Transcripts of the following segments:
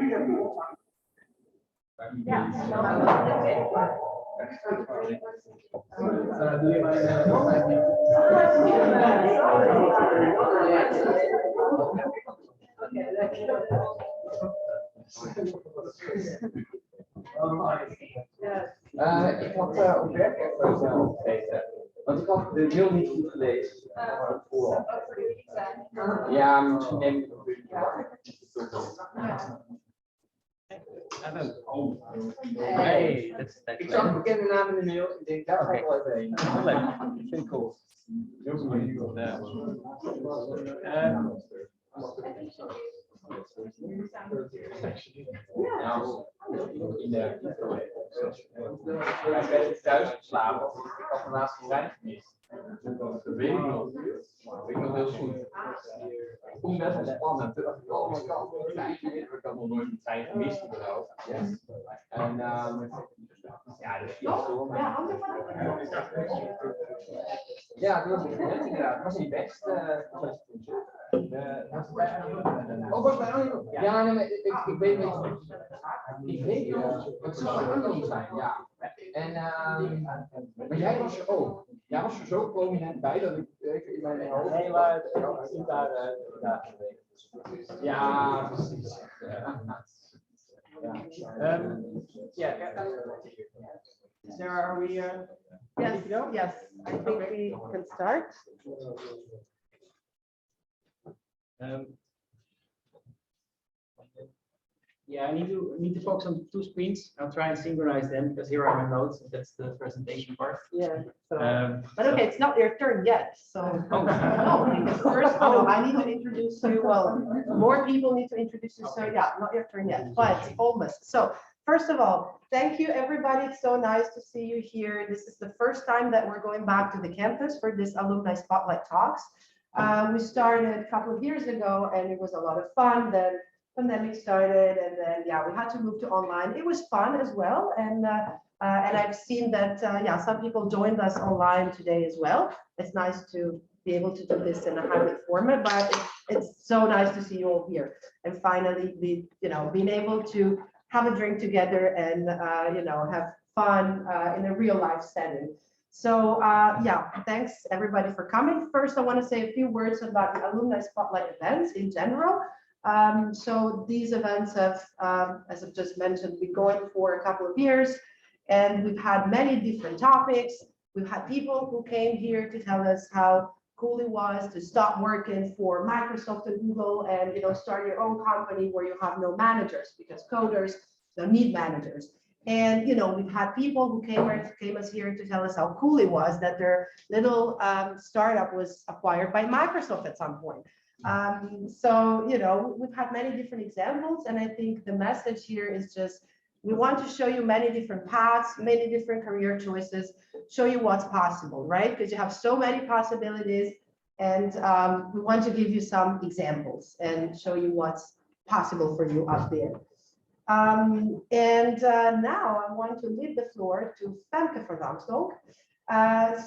Ik had op werk even zelf gezeten, want ik had de mail niet goed gelezen. Ja, misschien neem ik nog een Hey, ik zag een bekende naam in de mail. Ik denk, daar ga ik wel even heen. leuk. Vind ik cool. Ik ben thuis geslapen, want ik had de laatste trein gemist. Dat weet ik nog. Dat weet ik nog heel goed. Ik vond best wel spannend. Toen dacht ik, oh my god, ik had nog nooit een trein gemist überhaupt. En ja, dus ja, dat was het net inderdaad. Dat was niet best. Oh, was bij Annie? Ja, nee, maar ik weet niet. Ik weet het. Het zou Annie zijn, ja. En, maar jij was er ook. Jij was er zo prominent bij dat ik even in mijn hoofd. Nee, maar ik zie daar ja, precies. So are we? Yes, I think we can start. Yeah, I need to focus on 2 screens. I'll try and synchronize them because here are my notes. That's the presentation part. Yeah. So, but So- okay, it's not your turn yet. So Oh. no, because first, I need to introduce you. Well, more people need to introduce you. So yeah, not your turn yet, but almost. So first of all, thank you everybody. It's so nice to see you here. This is the first time that we're going back to the campus for this alumni spotlight talks. We started a couple of years ago and it was a lot of fun. Then pandemic started and then yeah, we had to move to online. It was fun as well, and I've seen that some people joined us online today as well. It's nice to be able to do this in a hybrid format, but it's so nice to see you all here and finally being able to have a drink together and have fun in a real life setting. So thanks everybody for coming. First, I want to say a few words about the Alumni Spotlight events in general. So these events have, as I've just mentioned, been going for a couple of years, and we've had many different topics. We've had people who came here to tell us how cool it was to stop working for Microsoft and Google and start your own company where you have no managers, because coders don't need managers. And we've had people who came us here to tell us how cool it was that their little startup was acquired by Microsoft at some point. So we've had many different examples, and I think the message here is just we want to show you many different paths, many different career choices, show you what's possible, right? Because you have so many possibilities, and we want to give you some examples and show you what's possible for you out there. Now I want to leave the floor to Femke van Ramsdonk.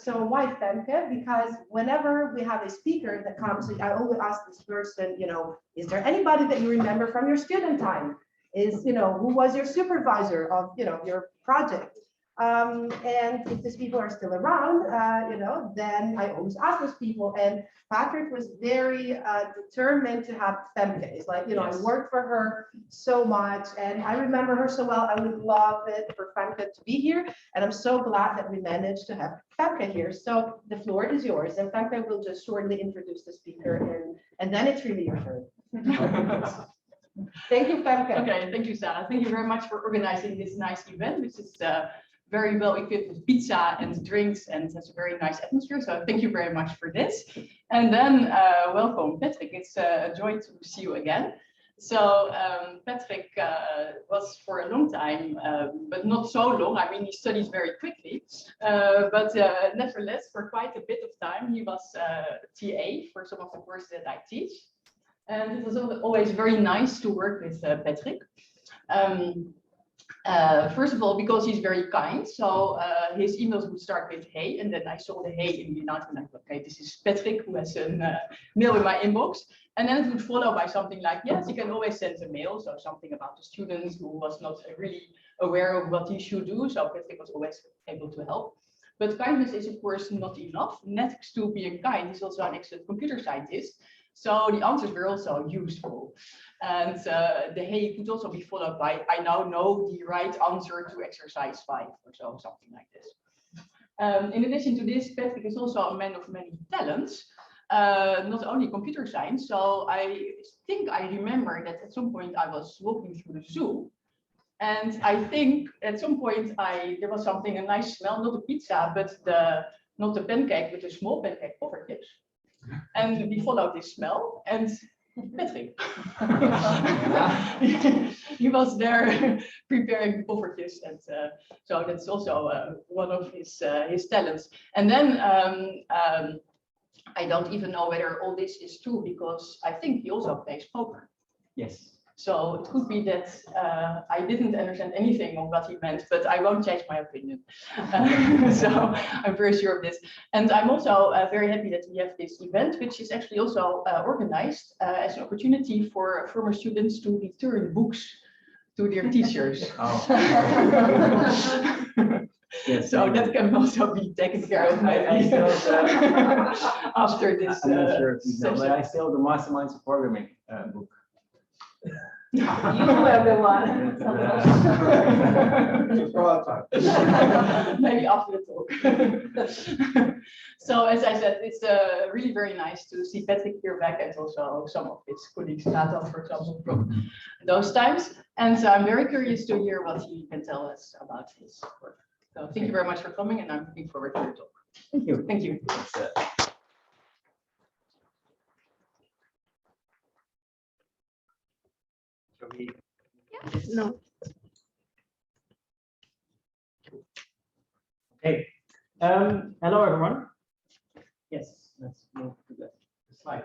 So why Femke? Because whenever we have a speaker that comes, I always ask this person, is there anybody that you remember from your student time? Who was your supervisor of, your project? And if these people are still around, then I always ask those people. And Patrick was very determined to have Femke. It's like, Yes. I worked for her so much and I remember her so well. I would love it for Femke to be here. And I'm so glad that we managed to have Femke here. So the floor is yours. And Femke will just shortly introduce the speaker and then it's really your turn. Thank you, Femke. Okay, thank you, Sarah. Thank you very much for organizing this nice event, which is very well equipped with pizza and drinks and has a very nice atmosphere. So thank you very much for this. And then welcome, Patrick. It's a joy to see you again. So Patrick was for a long time, but not so long. I mean, he studied very quickly, but nevertheless, for quite a bit of time, he was TA for some of the courses that I teach. And it was always very nice to work with Patrick. First of all, because he's very kind. So his emails would start with hey, and then I saw the hey in the announcement. I thought, okay, this is Patrick who has a mail in my inbox. And then it would follow by something like, yes, you can always send a mail. So something about the student who was not really aware of what he should do. So Patrick was always able to help. But kindness is, of course, not enough. Next to being kind, he's also an excellent computer scientist. So the answers were also useful. And the hey could also be followed by, I now know the right answer to exercise 5 or so, something like this. In addition to this, Patrick is also a man of many talents, not only computer science. So I think I remember that at some point I was walking through the zoo. And I think at some point there was something, a nice smell, not a pizza, but not the pancake, but a small pancake puffer chips. And we followed this smell, and Patrick, he was there preparing puffer chips, and so that's also one of his talents. And then I don't even know whether all this is true, because I think he also plays poker. Yes. So it could be that I didn't understand anything of what he meant, but I won't change my opinion. So I'm very sure of this. And I'm also very happy that we have this event, which is actually also organized as an opportunity for former students to return books to their teachers. Oh. Yes, so that can also be taken care of maybe after this I'm not sure if you know, session. but I still have the Masterminds of Programming book. You are the one. Maybe after the talk. So as I said, it's really very nice to see Patrick here back, and also some of his colleagues, Nathan, for example, from those times. And so I'm very curious to hear what he can tell us about his work. So thank you very much for coming, and I'm looking forward to your talk. Thank you. Thank you. No. Okay. Hello, everyone. Yes, let's move to the slide.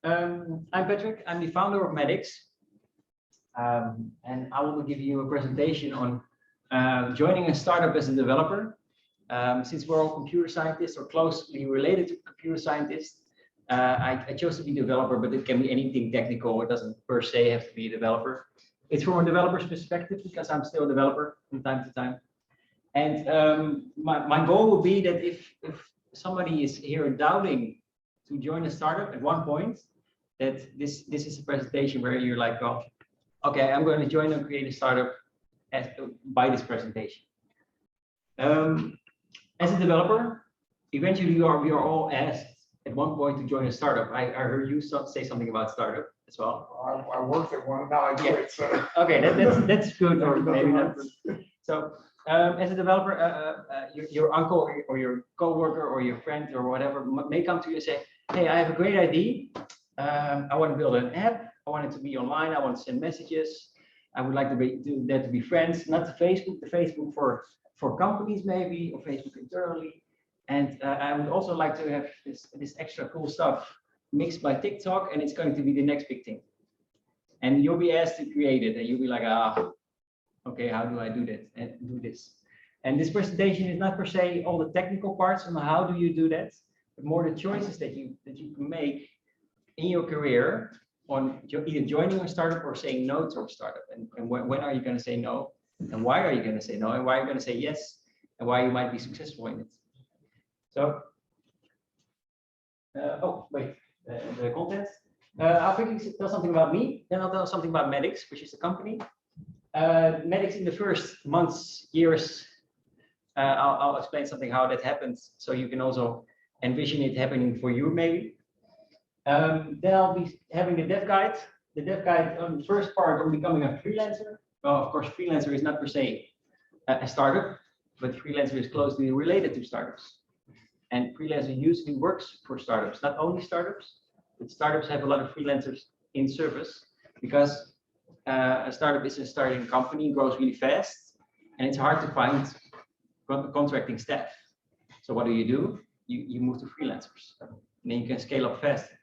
I'm Patrick. I'm the founder of Madx. And I will give you a presentation on joining a startup as a developer. Since we're all computer scientists or closely related to computer scientists, I chose to be a developer, but it can be anything technical. It doesn't per se have to be a developer. It's from a developer's perspective, because I'm still a developer from time to time. And my goal would be that if somebody is here doubting to join a startup at one point, that this is a presentation where you're like, oh, okay, I'm going to join and create a startup by this presentation. As a developer, eventually we are all asked at one point to join a startup. I heard you say something about startup as well. I worked at one, now I do it. So. Okay, that's good, or maybe not. So as a developer, your uncle or your coworker or your friend or whatever may come to you and say, hey, I have a great idea. I want to build an app. I want it to be online. I want to send messages. I would like to be friends, not the Facebook for companies maybe, or Facebook internally. And I would also like to have this extra cool stuff mixed by TikTok, and it's going to be the next big thing. And you'll be asked to create it, and you'll be like, okay, how do I do that and do this? And this presentation is not per se all the technical parts on how do you do that, but more the choices that you can make in your career on either joining a startup or saying no to a startup. And when are you going to say no? And why are you going to say no? And why are you going to say yes? And why you might be successful in it. So, oh, wait, the content. I'll quickly tell something about me, then I'll tell something about Madx, which is the company. Madx in the first months, years, I'll explain something how that happens, so you can also envision it happening for you, maybe. Then I'll be having the dev guide. The dev guide on the first part on becoming a freelancer. Well, of course, freelancer is not per se a startup, but freelancer is closely related to startups. And freelancer usually works for startups, not only startups, but startups have a lot of freelancers in service, because a startup is a starting company, grows really fast, and it's hard to find contracting staff. So what do? You move to freelancers, and then you can scale up faster.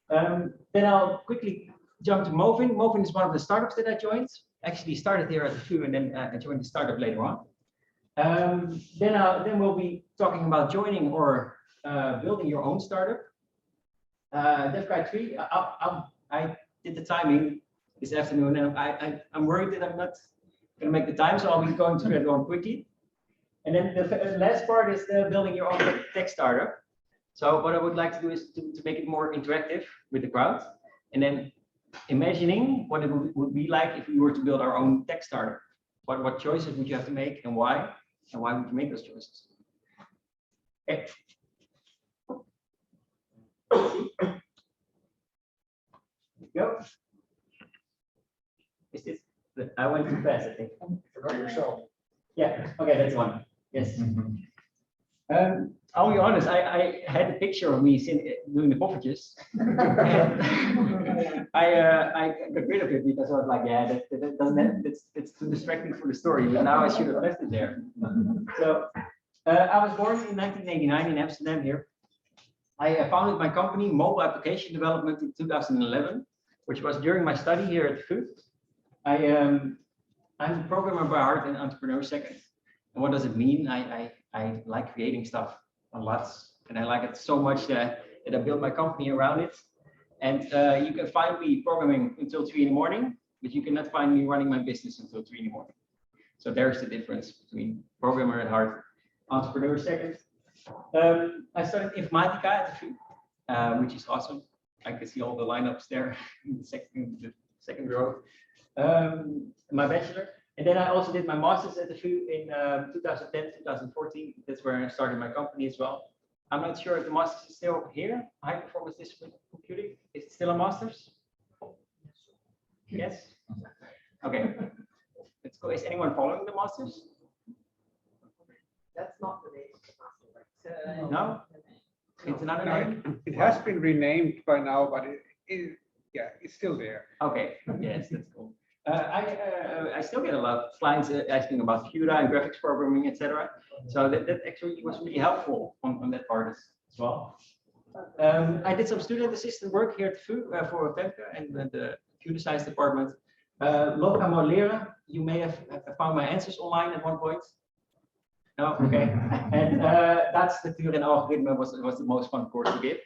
Then I'll quickly jump to Movin. Movin is one of the startups that I joined. actually started here at the VU and then I joined the startup later on. Then we'll be talking about joining or building your own startup. That's guy 3. I did the timing this afternoon, and I'm worried that I'm not going to make the time, so I'll be going through that one quickly. And then the last part is building your own tech startup. So what I would like to do is to make it more interactive with the crowd, and then imagining what it would be like if we were to build our own tech startup. What choices would you have to make, and why would you make those choices? Okay. Go. Is this? I went too fast, I think. Forgot yourself. Yeah. Okay, that's one. Yes. I'll be honest. I had a picture of me doing the poffertjes. I got rid of it because I was like, yeah, that doesn't have, it's too distracting for the story. But now I should have left it there. So I was born in 1989 in Amsterdam here. I founded my company, Mobile Application Development, in 2011, which was during my study here at the VU. I'm a programmer by heart and entrepreneur second. And what does it mean? I like creating stuff a lot, and I like it so much that I built my company around it. And you can find me programming until 3 in the morning, but you cannot find me running my business until 3 in the morning. So there's the difference between programmer at heart, entrepreneur second. I studied Informatica at the VU, which is awesome. I can see all the lineups there in the second row. My bachelor, and then I also did my master's at the VU in 2010, 2014. That's where I started my company as well. I'm not sure if the master's is still here. High performance discipline computing. Is it still a master's? Yes. Okay. Let's go. Is anyone following the master's? That's not the name of the master. No. It's another name. It has been renamed by now, but yeah, it's still there. Okay. Yes, that's cool. I still get a lot of clients asking about CUDA and graphics programming, etc. So that actually was really helpful on that part as well. I did some student assistant work here at the VU for Femke and the computer science department. Logica modelleren. You may have found my answers online at one point. No, okay. And that's the Turing algorithm was the most fun course to give.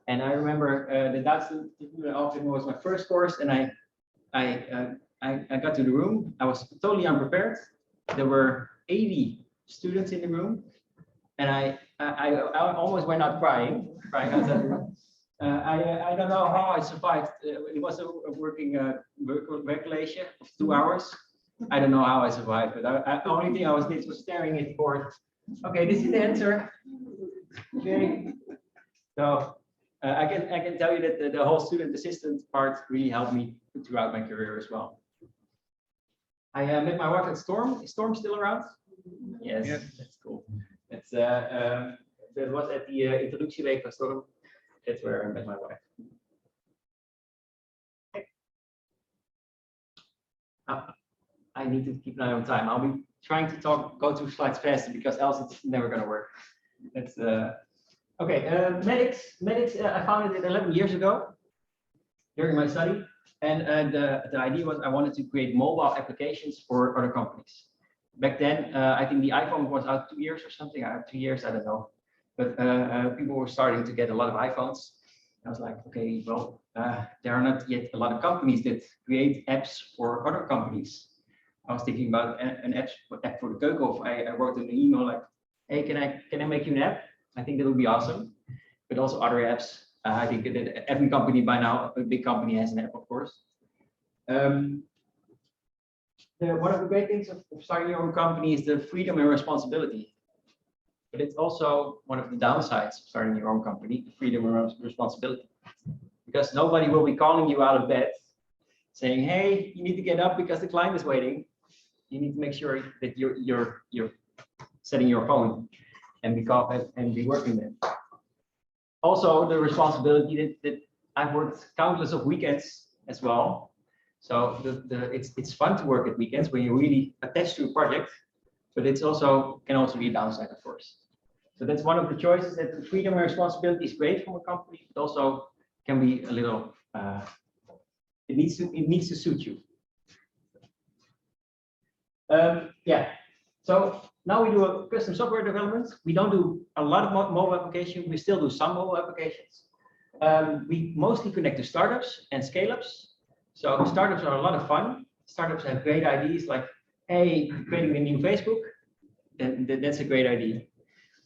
And I remember that's the Turing algorithm was my first course, and I got to the room. I was totally unprepared. There were 80 students in the room, and I almost went out crying outside the room. I don't know how I survived. It was a working regulation of 2 hours. I don't know how I survived, but the only thing I did was staring at the board. Okay, this is the answer. Okay, so I can tell you that the whole student assistant part really helped me throughout my career as well. I met my wife at Storm. Is Storm still around? Yes, that's cool. It's that was at the introductieweek van Storm. That's where I met my wife. I need to keep an eye on time. I'll be trying to go through slides faster because else it's never going to work. That's okay. Madx, I founded it 11 years ago during my study, and the idea was I wanted to create mobile applications for other companies. Back then, I think the iPhone was out 2 years or something. 2 years, I don't know. But people were starting to get a lot of iPhones. I was like, okay, well, there are not yet a lot of companies that create apps for other companies. I was thinking about an app for the Keukenhof. I wrote an email like, hey, can I make you an app? I think that would be awesome. But also other apps. I think that every company by now, a big company has an app, of course. One of the great things of starting your own company is the freedom and responsibility. But it's also one of the downsides of starting your own company, the freedom and responsibility. Because nobody will be calling you out of bed saying, hey, you need to get up because the client is waiting. You need to make sure that you're setting your phone and be working there. Also, the responsibility that I've worked countless of weekends as well. So it's fun to work at weekends when you're really attached to a project, but it's also can also be a downside, of course. So that's one of the choices, that the freedom and responsibility is great from a company, but also can be a little. It needs to suit you. Yeah. So now we do a custom software development. We don't do a lot of mobile application. We still do some mobile applications. We mostly connect to startups and scale-ups. So startups are a lot of fun. Startups have great ideas like, hey, creating a new Facebook. That's a great idea.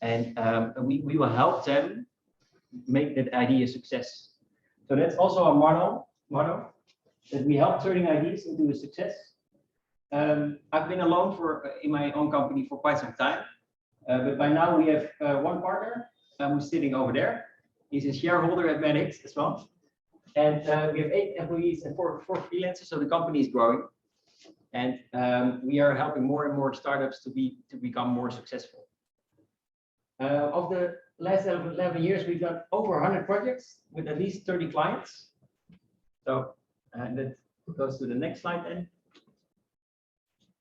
And we will help them make that idea a success. So that's also a motto that we help turning ideas into a success. I've been alone in my own company for quite some time, but by now we have one partner who's sitting over there. He's a shareholder at Madx as well, and we have 8 employees and 4 freelancers. So the company is growing, and we are helping more and more startups to become more successful. Of the last 11 years, we've done over 100 projects with at least 30 clients. So that goes to the next slide then.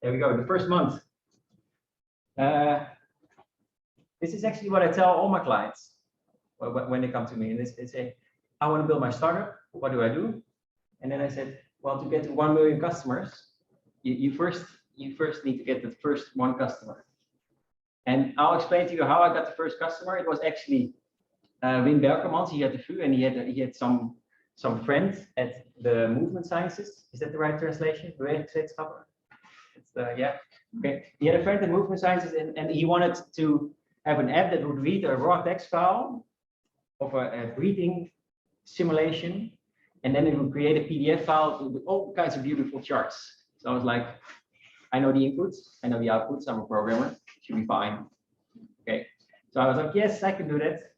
There we go, the first month. This is actually what I tell all my clients when they come to me and they say, I want to build my startup. What do I do? And then I said, well, to get to 1 million customers, you first need to get the first 1 customer. And I'll explain to you how I got the first customer. It was actually Wim Berkermans. He had the VU and he had some friends at the movement sciences. Is that the right translation? Bewegingswetenschappen? Yeah. Okay. He had a friend at movement sciences and he wanted to have an app that would read a raw text file of a breathing simulation, and then it would create a PDF file with all kinds of beautiful charts. So I was like, I know the inputs, I know the outputs, I'm a programmer, it should be fine. Okay. So I was like, yes, I can do that.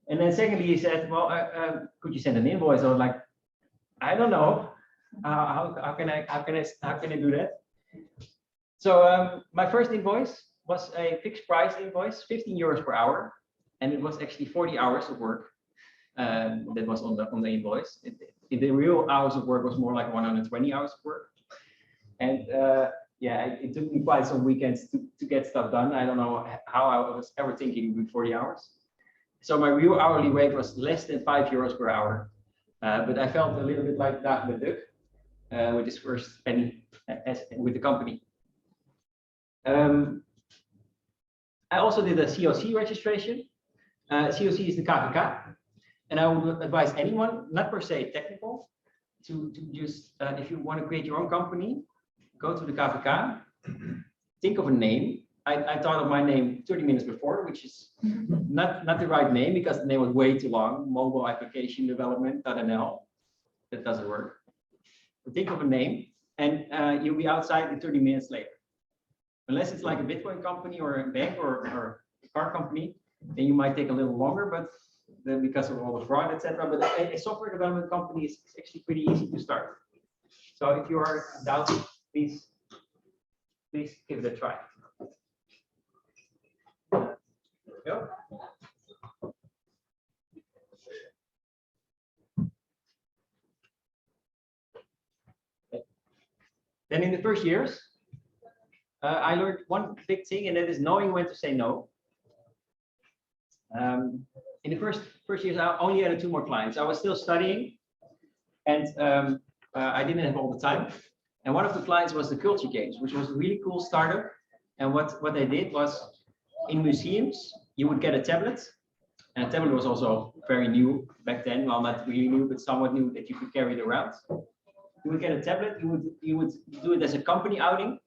And then secondly, he said, well, could you send an invoice? I was like, I don't know. How can I do that? So my first invoice was a fixed price invoice, 15 euros per hour, and it was actually 40 hours of work. That was on the invoice. The real hours of work was more like 120 hours of work, and yeah, it took me quite some weekends to get stuff done. I don't know how I was ever thinking with 40 hours. So my real hourly rate was less than 5 euros per hour, but I felt a little bit like that with Duck, with his first penny with the company. I also did a COC registration. COC is the KVK, and I would advise anyone, not per se technical, to just, if you want to create your own company, go to the KVK, think of a name. I thought of my name 30 minutes before, which is not the right name because the name was way too long. Mobile application development.nl. That doesn't work. But think of a name, and you'll be outside in 30 minutes later. Unless it's like a Bitcoin company or a bank or a car company, then you might take a little longer, but then because of all the fraud, etc. But a software development company is actually pretty easy to start. So if you are doubting, please give it a try. Go. Then in the first years, I learned one big thing, and that is knowing when to say no. In the first years, I only had 2 more clients. I was still studying, and I didn't have all the time. And one of the clients was the Culture Games, which was a really cool startup. And what they did was, in museums, you would get a tablet. And a tablet was also very new back then. Well, not really new, but somewhat new, that you could carry it around. You would get a tablet. You would do it as a company outing.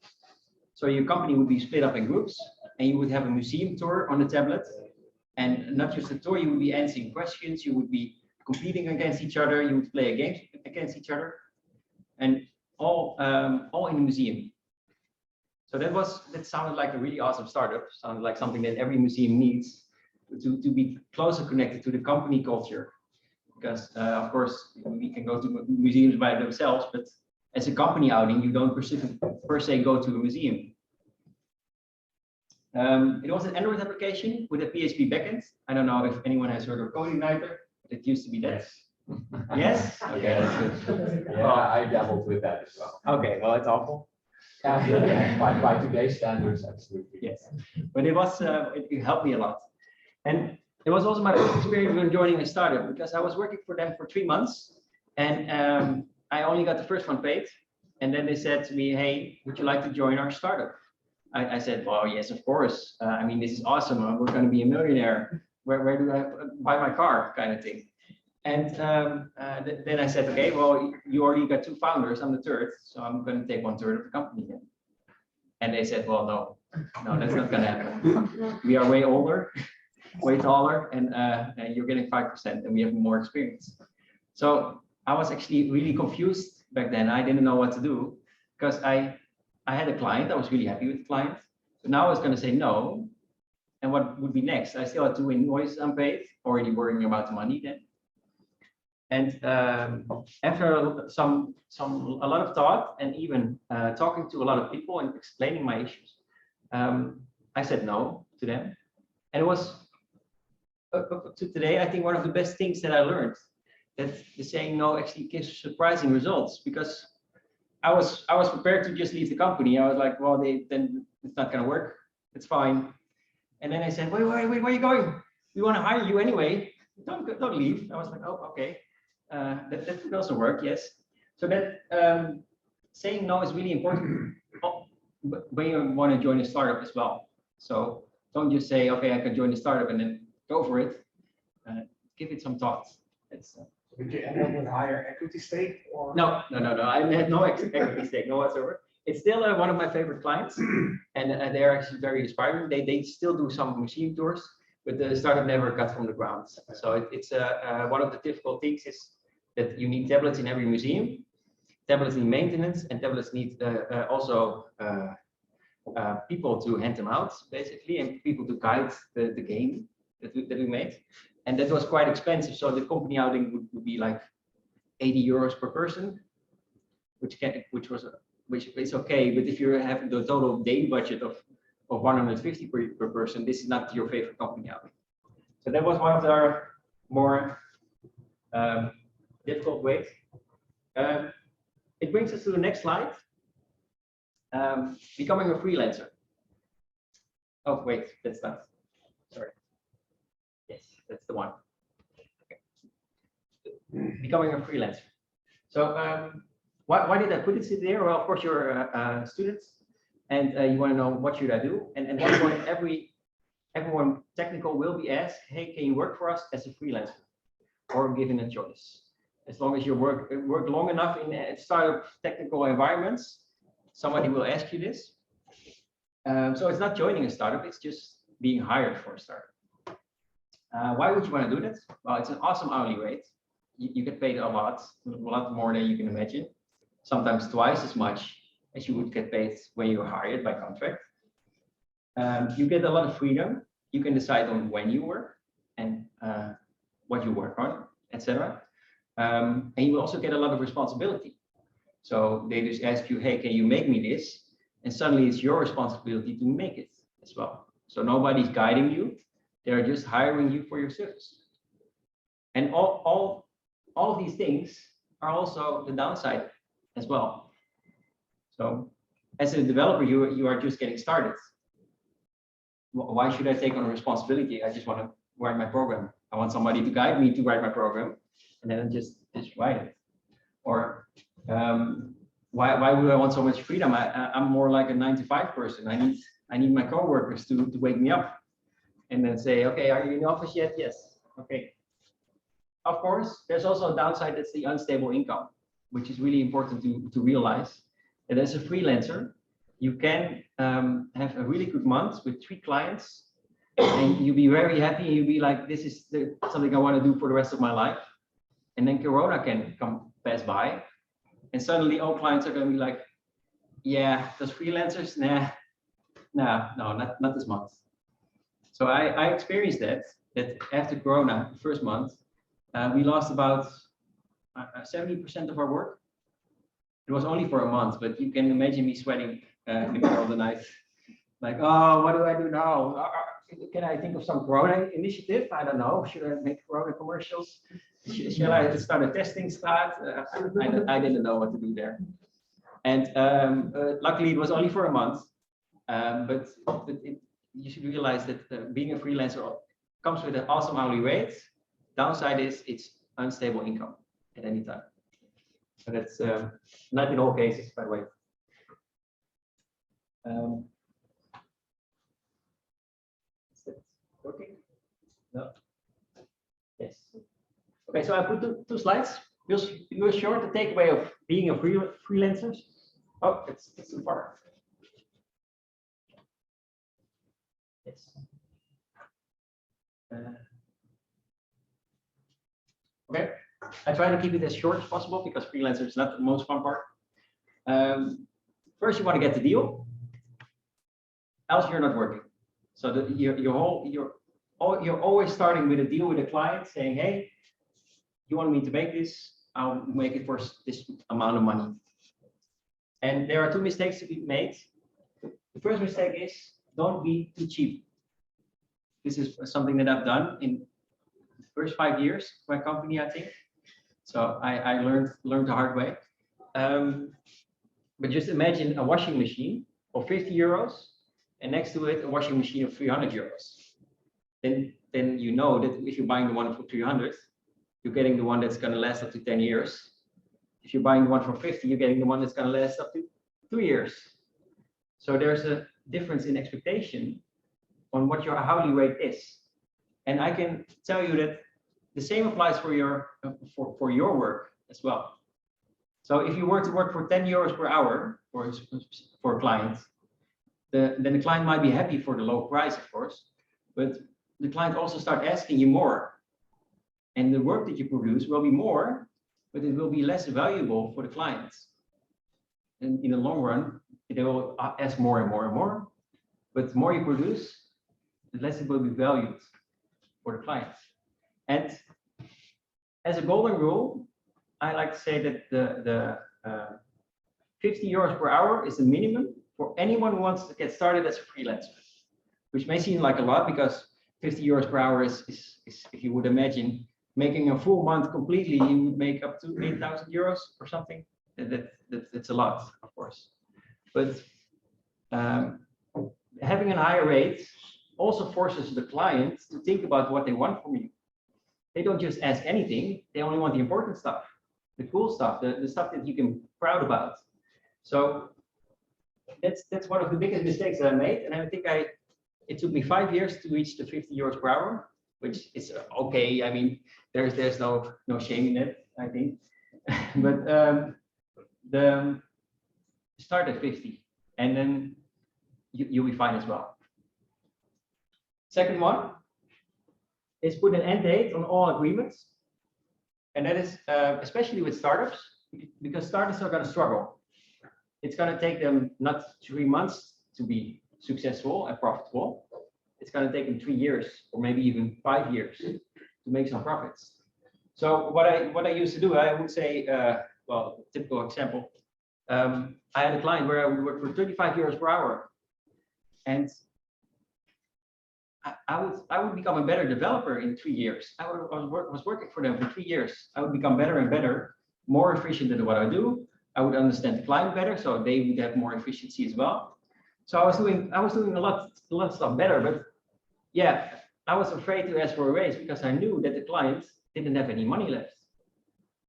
So your company would be split up in groups, and you would have a museum tour on the tablet. And not just a tour, you would be answering questions. You would be competing against each other. You would play a game against each other, and all in the museum. So that sounded like a really awesome startup. Sounded like something that every museum needs to be closer connected to the company culture. Because of course we can go to museums by themselves, but as a company outing, you don't per se go to a museum. It was an Android application with a PHP backend. I don't know if anyone has heard of CodeIgniter. It used to be that. Yes. Okay, that's good. Yeah, I dabbled with that as well. Okay, well, it's awful. Yeah, by today's standards, absolutely. Yes, but it was it helped me a lot, and it was also my first experience when joining a startup, because I was working for them for 3 months, and I only got the first one paid, And then they said to me, hey, would you like to join our startup? I said, well, yes, of course. I mean, this is awesome. We're going to be a millionaire. Where do I buy my car, kind of thing. And then I said, okay, well, you already got 2 founders. I'm the third, so I'm going to take 1/3 of the company then. And they said, well, no, that's not going to happen. We are way older, way taller, and you're getting 5%, and we have more experience. So I was actually really confused back then. I didn't know what to do because I had a client. I was really happy with the client. But now I was going to say no. And what would be next? I still had 2 invoices unpaid, already worrying about the money then. And after a lot of thought and even talking to a lot of people and explaining my issues, I said no to them. And it was up to today, I think one of the best things that I learned, that the saying no actually gives surprising results, because I was prepared to just leave the company. I was like, well, then it's not going to work. It's fine. And then I said, wait, where are you going? We want to hire you anyway. Don't leave. I was like, oh, okay. That could also work, yes. So that saying no is really important when you want to join a startup as well. So don't just say, okay, I can join the startup and then go for it. Give it some thought. Did you end up with higher equity stake? Or? No. I had no equity stake, no whatsoever. It's still one of my favorite clients, and they're actually very inspiring. They still do some machine tours, but the startup never got from the ground. So it's one of the difficult things is that you need tablets in every museum. Tablets need maintenance, and tablets need also people to hand them out, basically, and people to guide the game that we made. And that was quite expensive. So the company outing would be like 80 euros per person, which is okay. But if you have the total day budget of 150 per person, this is not your favorite company outing. So that was one of our more difficult ways. It brings us to the next slide. Becoming a freelancer. Oh, wait, that's not. Sorry. Yes, that's the one. Okay. Becoming a freelancer. So why did I put it there? Well, of course, you're a student, and you want to know what should I do. And at one point, everyone technical will be asked, hey, can you work for us as a freelancer? Or given a choice. As long as you work long enough in startup technical environments, somebody will ask you this. So it's not joining a startup, it's just being hired for a startup. Why would you want to do that? Well, it's an awesome hourly rate. You get paid a lot more than you can imagine. Sometimes twice as much as you would get paid when you're hired by contract. You get a lot of freedom. You can decide on when you work and what you work on, etc. And you will also get a lot of responsibility. So they just ask you, hey, can you make me this? And suddenly it's your responsibility to make it as well. So nobody's guiding you. They're just hiring you for your service. And all of these things are also the downside as well. So as a developer, you are just getting started. Why should I take on a responsibility? I just want to write my program. I want somebody to guide me to write my program, and then just write it. Or why would I want so much freedom? I'm more like a 9-to-5 person. I need my coworkers to wake me up and then say, okay, are you in the office yet? Yes. Okay. Of course, there's also a downside. That's the unstable income, which is really important to realize. And as a freelancer, you can have a really good month with 3 clients, and you'll be very happy. And you'll be like, this is something I want to do for the rest of my life. And then Corona can pass by, and suddenly all clients are going to be like, yeah, those freelancers, no, not this month. So I experienced that after Corona, the first month, we lost about 70% of our work. It was only for a month, but you can imagine me sweating in the middle of the night. Like, oh, what do I do now? Can I think of some Corona initiative? I don't know. Should I make Corona commercials? Shall I start a testing start? I didn't know what to do there. And luckily, it was only for a month. But you should realize that being a freelancer comes with an awesome hourly rate. Downside is it's unstable income at any time. But that's not in all cases, by the way. Is that working? No. Yes. Okay, so I put two slides. Real short, the takeaway of being a freelancer. Oh, it's too far. Yes. Okay, I try to keep it as short as possible because freelancer is not the most fun part. First, you want to get the deal, else you're not working. So you're always starting with a deal with a client, saying, "Hey, you want me to make this? I'll make it for this amount of money." And there are two mistakes to be made. The first mistake is don't be too cheap. This is something that I've done in the first 5 years of my company, I think. So I learned the hard way. But just imagine a washing machine of 50 euros and next to it a washing machine of 300 euros. Then you know that if you're buying the one for 300, you're getting the one that's going to last up to 10 years. If you're buying the one for 50, you're getting the one that's going to last up to 2 years. So there's a difference in expectation on what your hourly rate is. And I can tell you that the same applies for your work as well. So if you were to work for 10 euros per hour for a client, then the client might be happy for the low price, of course, but the client also start asking you more. And the work that you produce will be more, but it will be less valuable for the clients. And in the long run, they will ask more and more and more. But the more you produce, the less it will be valued for the clients. And as a golden rule, I like to say that the 50 euros per hour is the minimum for anyone who wants to get started as a freelancer, which may seem like a lot because 50 euros per hour is if you would imagine making a full month completely, you would make up to 8,000 euros or something. That's a lot, of course. But having a higher rate also forces the client to think about what they want from you. They don't just ask anything, they only want the important stuff, the cool stuff, the stuff that you can be proud about. So that's one of the biggest mistakes that I made. And I think it took me 5 years to reach the 50 euros per hour, which is okay. I mean, there's no shame in it, I think. But the start at 50 and then you'll be fine as well. Second one is put an end date on all agreements. And that is especially with startups, because startups are going to struggle. It's going to take them not 3 months to be successful and profitable. It's going to take them 3 years or maybe even 5 years to make some profits. So what I used to do, I would say, well, typical example, I had a client where I would work for 35 euros per hour. And I would become a better developer in 3 years. I was working for them for 3 years. I would become better and better, more efficient at what I do. I would understand the client better, so they would have more efficiency as well. So I was doing a lot of stuff better. But yeah, I was afraid to ask for a raise because I knew that the client didn't have any money left.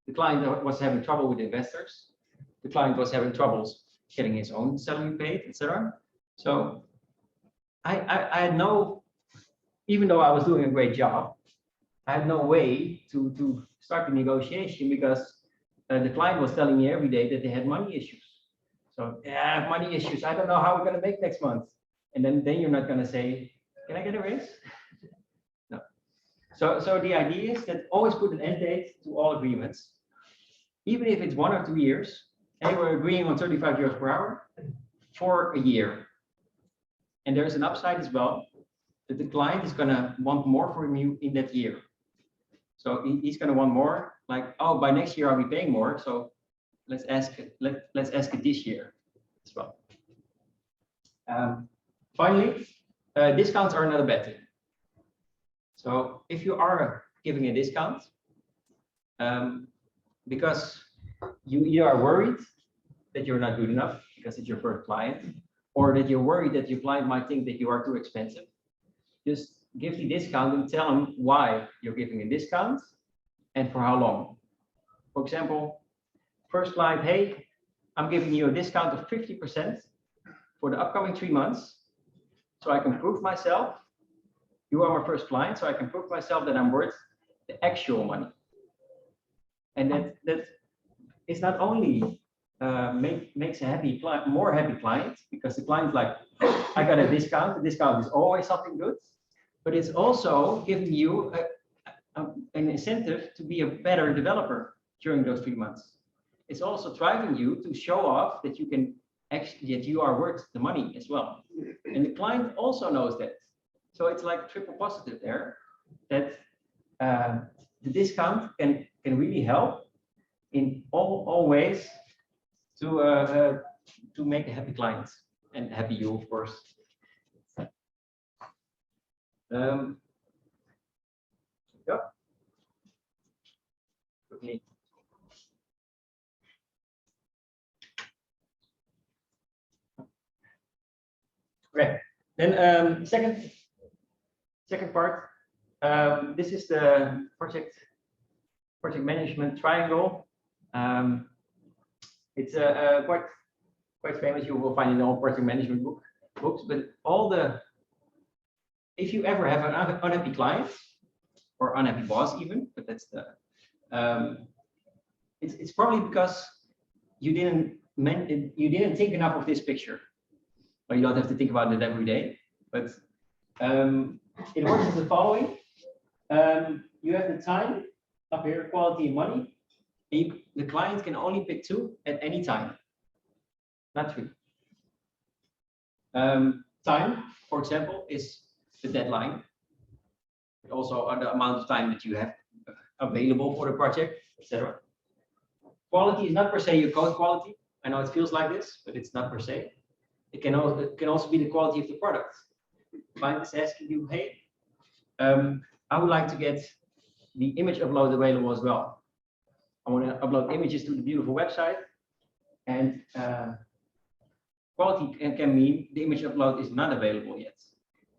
The client was having trouble with investors. The client was having troubles getting his own salary paid, etc. So I had no, even though I was doing a great job, I had no way to start the negotiation because the client was telling me every day that they had money issues. So yeah, I have money issues. I don't know how we're going to make next month. And then you're not going to say, can I get a raise? No. So the idea is that always put an end date to all agreements, even if it's 1 or 2 years, and we're agreeing on 35 euros per hour for a year. And there's an upside as well, that the client is going to want more from you in that year. So he's going to want more, like, oh, by next year I'll be paying more. So let's ask it this year as well. Finally, discounts are not a bad thing. So if you are giving a discount, because you are worried that you're not good enough because it's your first client, or that you're worried that your client might think that you are too expensive, just give the discount and tell them why you're giving a discount and for how long. For example, first client, hey, I'm giving you a discount of 50% for the upcoming 3 months, so I can prove myself. You are my first client, so I can prove myself that I'm worth the actual money. And that is not only makes a happy client, more happy client, because the client's like, I got a discount. The discount is always something good, but it's also giving you an incentive to be a better developer during those 3 months. It's also driving you to show off that you can actually, that you are worth the money as well. And the client also knows that. So it's like triple positive there, that the discount can really help in all ways to make a happy client and happy you, of course. Yeah. Okay. Okay. Then second part. This is the project management triangle. It's quite famous. You will find in all project management books. But if you ever have an unhappy client or unhappy boss, even, but that's the it's probably because you didn't think enough of this picture. But you don't have to think about it every day. But it works as the following. You have the time up here, quality and money. And the client can only pick 2 at any time, not 3. Time, for example, is the deadline. Also, the amount of time that you have available for the project, etc. Quality is not per se your code quality. I know it feels like this, but it's not per se. It can also be the quality of the product. Client is asking you, hey, I would like to get the image upload available as well. I want to upload images to the beautiful website, and quality can mean the image upload is not available yet.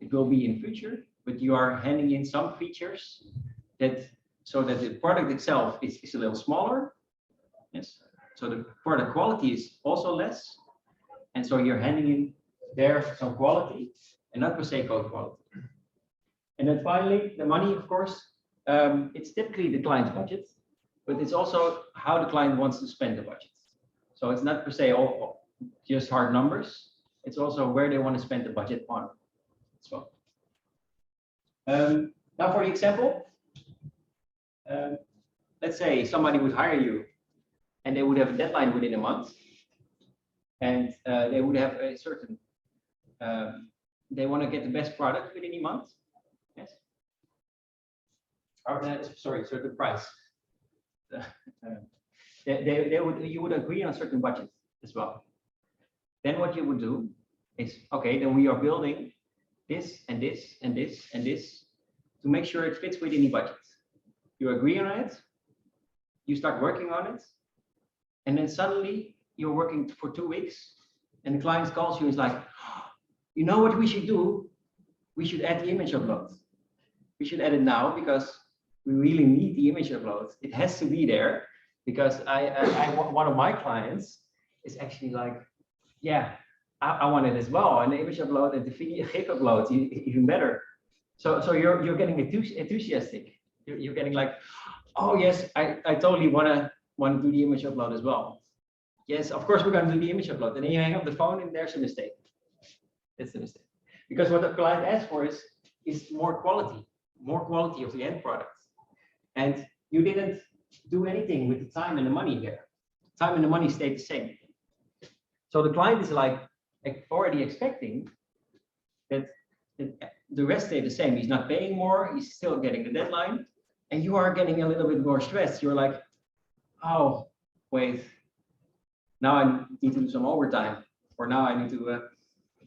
It will be in future, but you are handing in some features so that the product itself is a little smaller. Yes. So the product quality is also less. And so you're handing in there some quality and not per se code quality. And then finally, the money, of course, it's typically the client's budget, but it's also how the client wants to spend the budget. So it's not per se all just hard numbers. It's also where they want to spend the budget on as well. Now for the example, let's say somebody would hire you and they would have a deadline within a month. And they would have a certain, they want to get the best product within a month. Yes. Or, sorry, certain price. You would agree on a certain budget as well. Then what you would do is, okay, then we are building this and this and this and this to make sure it fits within the budget. You agree on it, you start working on it, and then suddenly you're working for 2 weeks and the client calls you and is like, you know what we should do? We should add the image upload. We should add it now because we really need the image upload. It has to be there because one of my clients is actually like, yeah, I want it as well. And the image upload and the video GIF upload even better. So you're getting enthusiastic. You're getting like, oh yes, I totally want to do the image upload as well. Yes, of course we're going to do the image upload. And then you hang up the phone and there's a mistake. That's the mistake. Because what the client asks for is more quality of the end product. And you didn't do anything with the time and the money there. Time and the money stayed the same. So the client is like already expecting that the rest stayed the same. He's not paying more. He's still getting the deadline. And you are getting a little bit more stressed. You're like, oh, wait. Now I need to do some overtime, or now I need to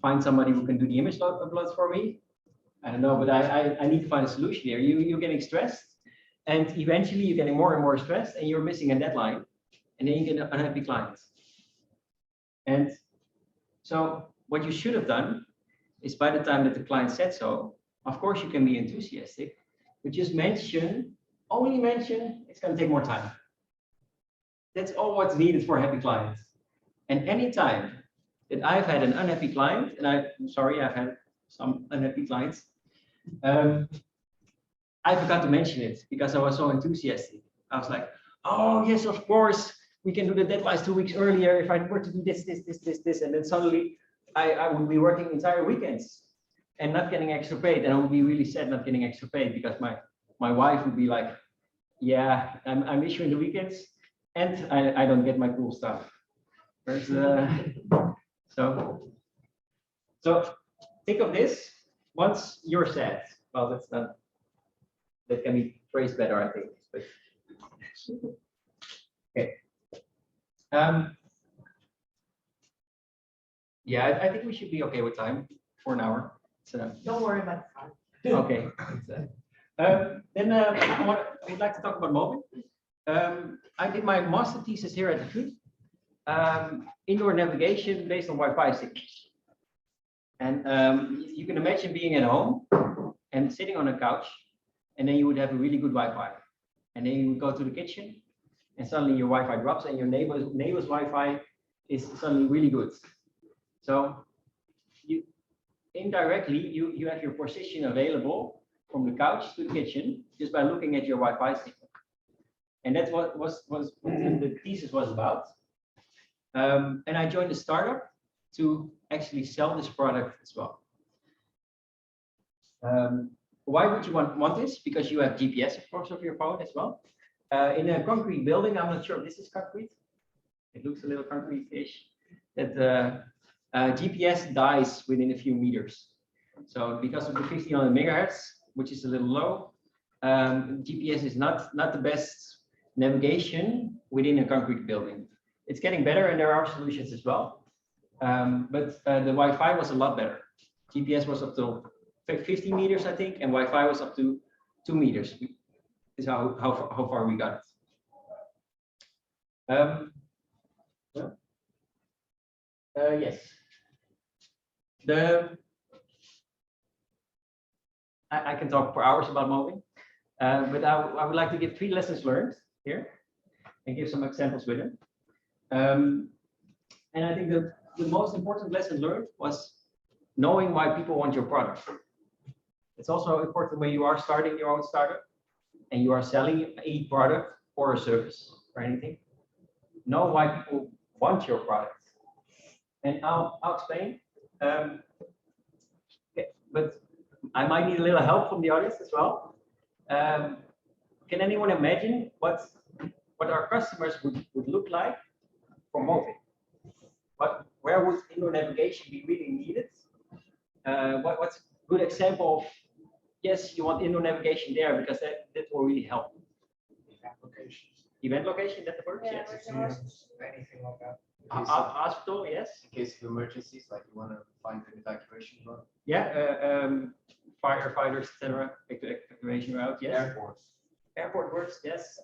find somebody who can do the image uploads for me. I don't know, but I need to find a solution here. You're getting stressed, and eventually you're getting more and more stressed, and you're missing a deadline, and then you get an unhappy client. And so what you should have done is, by the time that the client said so, of course you can be enthusiastic, but just only mention it's going to take more time. That's all what's needed for happy clients. And anytime that I've had an unhappy client, and I'm sorry, I've had some unhappy clients, I forgot to mention it because I was so enthusiastic. I was like, oh yes, of course, we can do the deadlines 2 weeks earlier if I were to do this, and then suddenly I would be working entire weekends and not getting extra paid, and I would be really sad not getting extra paid because my wife would be like, yeah, I miss you in the weekends, and I don't get my cool stuff. Whereas, so think of this once you're sad. Well, that's not, that can be phrased better, I think. But, okay. Yeah, I think we should be okay with time for an hour. So, Don't worry about time. okay. Then I would like to talk about mobbing. I did my master thesis here at the VU, indoor navigation based on Wi-Fi signals. And you can imagine being at home and sitting on a couch, and then you would have a really good Wi-Fi. And then you would go to the kitchen, and suddenly your Wi-Fi drops, and your neighbor's Wi-Fi is suddenly really good. So you indirectly you have your position available from the couch to the kitchen just by looking at your Wi-Fi signal. And that's what the thesis was about. And I joined a startup to actually sell this product as well. Why would you want this? Because you have GPS, of course, of your phone as well. In a concrete building, I'm not sure if this is concrete. It looks a little concrete-ish. That GPS dies within a few meters. So because of the 1500 megahertz, which is a little low, GPS is not the best navigation within a concrete building. It's getting better, and there are solutions as well. But the Wi-Fi was a lot better. GPS was up to 50 meters, I think, and Wi-Fi was up to 2 meters. Is how far we got it. Yes. I can talk for hours about mobbing, but I would like to give 3 lessons learned here and give some examples with them. And I think the most important lesson learned was knowing why people want your product. It's also important when you are starting your own startup and you are selling a product or a service or anything. Know why people want your product. And I'll explain. Okay, but I might need a little help from the audience as well. Can anyone imagine what our customers would look like for moving? Where would indoor navigation be really needed? What's a good example of, yes, you want indoor navigation there because that will really help. Event locations. Event location, that works, yes. Anything like that. Hospital, yes. In case of emergencies, like you want to find an evacuation route. Yeah, firefighters, etc. Evacuation route, yes. Airports. Airport works, yes.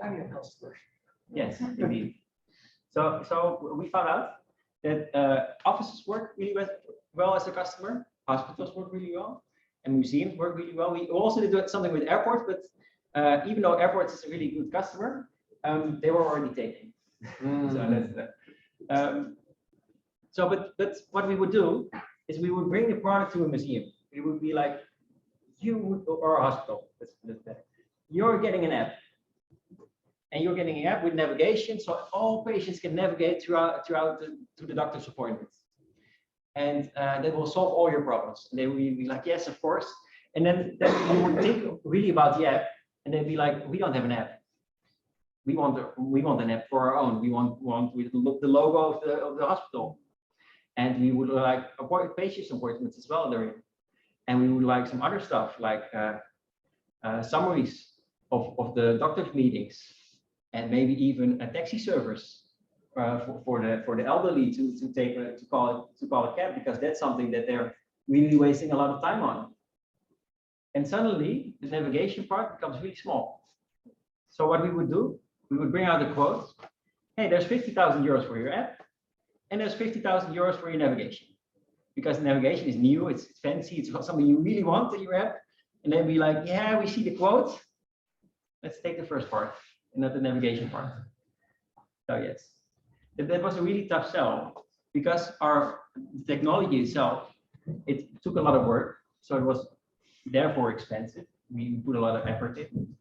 Plenty of customers. Yes, indeed. So we found out that offices work really well as a customer, hospitals work really well, and museums work really well. We also did something with airports, but even though airports is a really good customer, they were already taken. So but what we would do is we would bring the product to a museum. We would be like, or a hospital. You're getting an app. And you're getting an app with navigation, so all patients can navigate throughout to the doctor's appointments, and that will solve all your problems. And they will be like, yes, of course. And then you would think really about the app, and they'd be like, we don't have an app. We want an app for our own. We want with the logo of the hospital, and we would like patients appointments as well there, and we would like some other stuff like summaries of the doctor's meetings. And maybe even a taxi service for the elderly to call a cab, because that's something that they're really wasting a lot of time on. And suddenly the navigation part becomes really small. So what we would do, we would bring out the quote. Hey, there's 50,000 euros for your app, and there's 50,000 euros for your navigation, because navigation is new, it's fancy, it's something you really want in your app. And they'd be like, yeah, we see the quote. Let's take the first part. and not the navigation part. So yes, that was a really tough sell because our technology itself, it took a lot of work, so it was therefore expensive. We put a lot of effort in,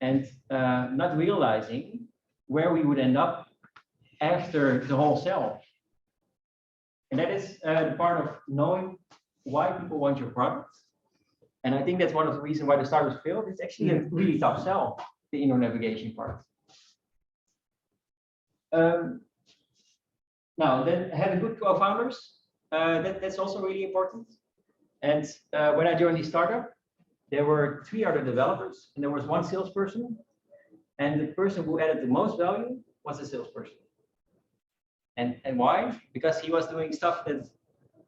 and not realizing where we would end up after the whole sell. And that is the part of knowing why people want your product. And I think that's one of the reasons why the startups failed. It's actually a really tough sell, the indoor navigation part. Now, then having good co-founders, that's also really important. And when I joined the startup, there were 3 other developers and there was 1 salesperson. And the person who added the most value was the salesperson. And why? Because he was doing stuff that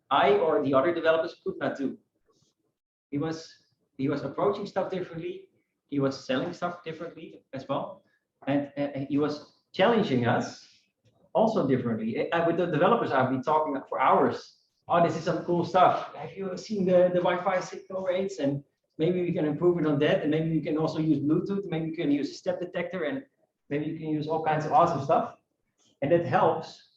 I or the other developers could not do. He was approaching stuff differently. He was selling stuff differently as well. And he was challenging us also differently. With the developers, I've been talking for hours. Oh, this is some cool stuff. Have you seen the Wi-Fi signal rates? And maybe we can improve it on that. And maybe we can also use Bluetooth. Maybe you can use a step detector. And maybe you can use all kinds of awesome stuff. And that helps.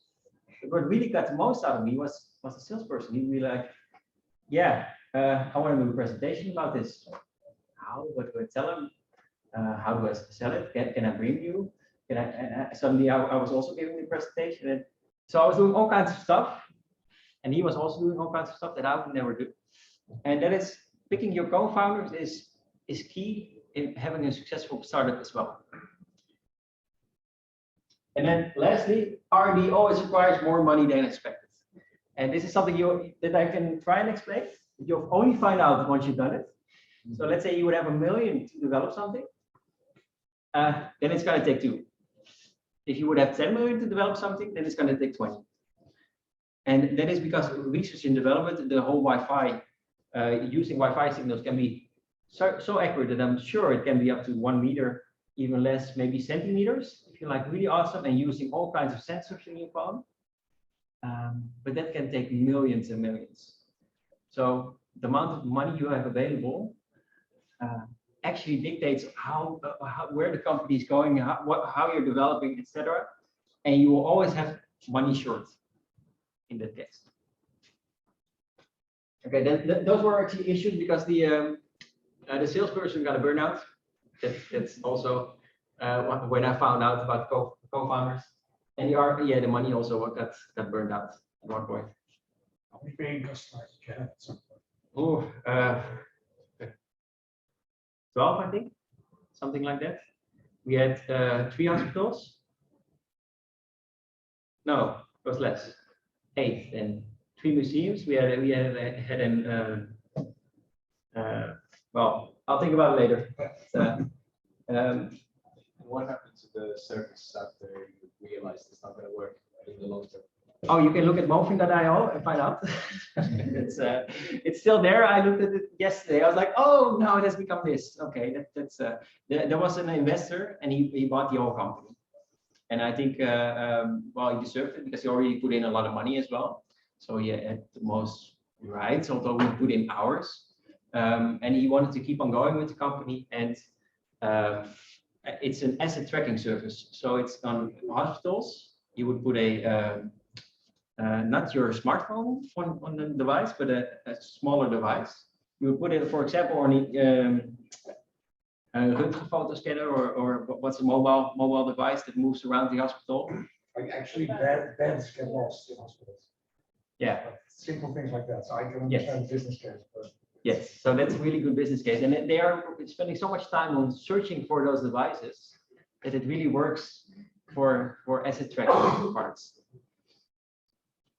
What really got the most out of me was the salesperson. He'd be like, yeah, I want to do a presentation about this. How? What do I tell him? How do I sell it? Can I bring you? Suddenly I was also giving the presentation. And so I was doing all kinds of stuff. And he was also doing all kinds of stuff that I would never do. And that is picking your co-founders is key in having a successful startup as well. And then lastly, R&D always requires more money than expected. And this is something that I can try and explain. You'll only find out once you've done it. So let's say you would have $1 million to develop something, then it's going to take 2. If you would have 10 million to develop something, then it's going to take 20. And that is because research and development, the whole Wi-Fi, using Wi-Fi signals can be so accurate that I'm sure it can be up to 1 meter, even less, maybe centimeters, if you're like really awesome and using all kinds of sensors in your phone. But that can take millions and millions. So the amount of money you have available actually dictates where the company is going, how you're developing, etc. And you will always have money short in that case. Okay, those were actually issues because the salesperson got a burnout. That's also when I found out about co-founders, and the money also got burned out at one point. How many paying customers did you have at some point? Oh, 12, I think, something like that. We had 3 hospitals. No, it was less. 8 and 3 museums. We had an well, I'll think about it later. What happened to the service after you realized it's not going to work in the long term? Oh, you can look at moving.io and find out. It's still there. I looked at it yesterday. I was like, oh no, it has become this. Okay, there was an investor and he bought the whole company. And I think well, he deserved it because he already put in a lot of money as well. So he had the most rights, although we put in hours. And he wanted to keep on going with the company. And it's an asset tracking service. So it's on hospitals. You would put not your smartphone on the device, but a smaller device. You would put it, for example, on a Röntgen photo scanner or what's a mobile device that moves around the hospital. Like actually beds get lost in hospitals. Yeah. Like simple things like that. So I can understand the business case. But... Yes, so that's a really good business case. And they are spending so much time on searching for those devices that it really works for asset tracking parts.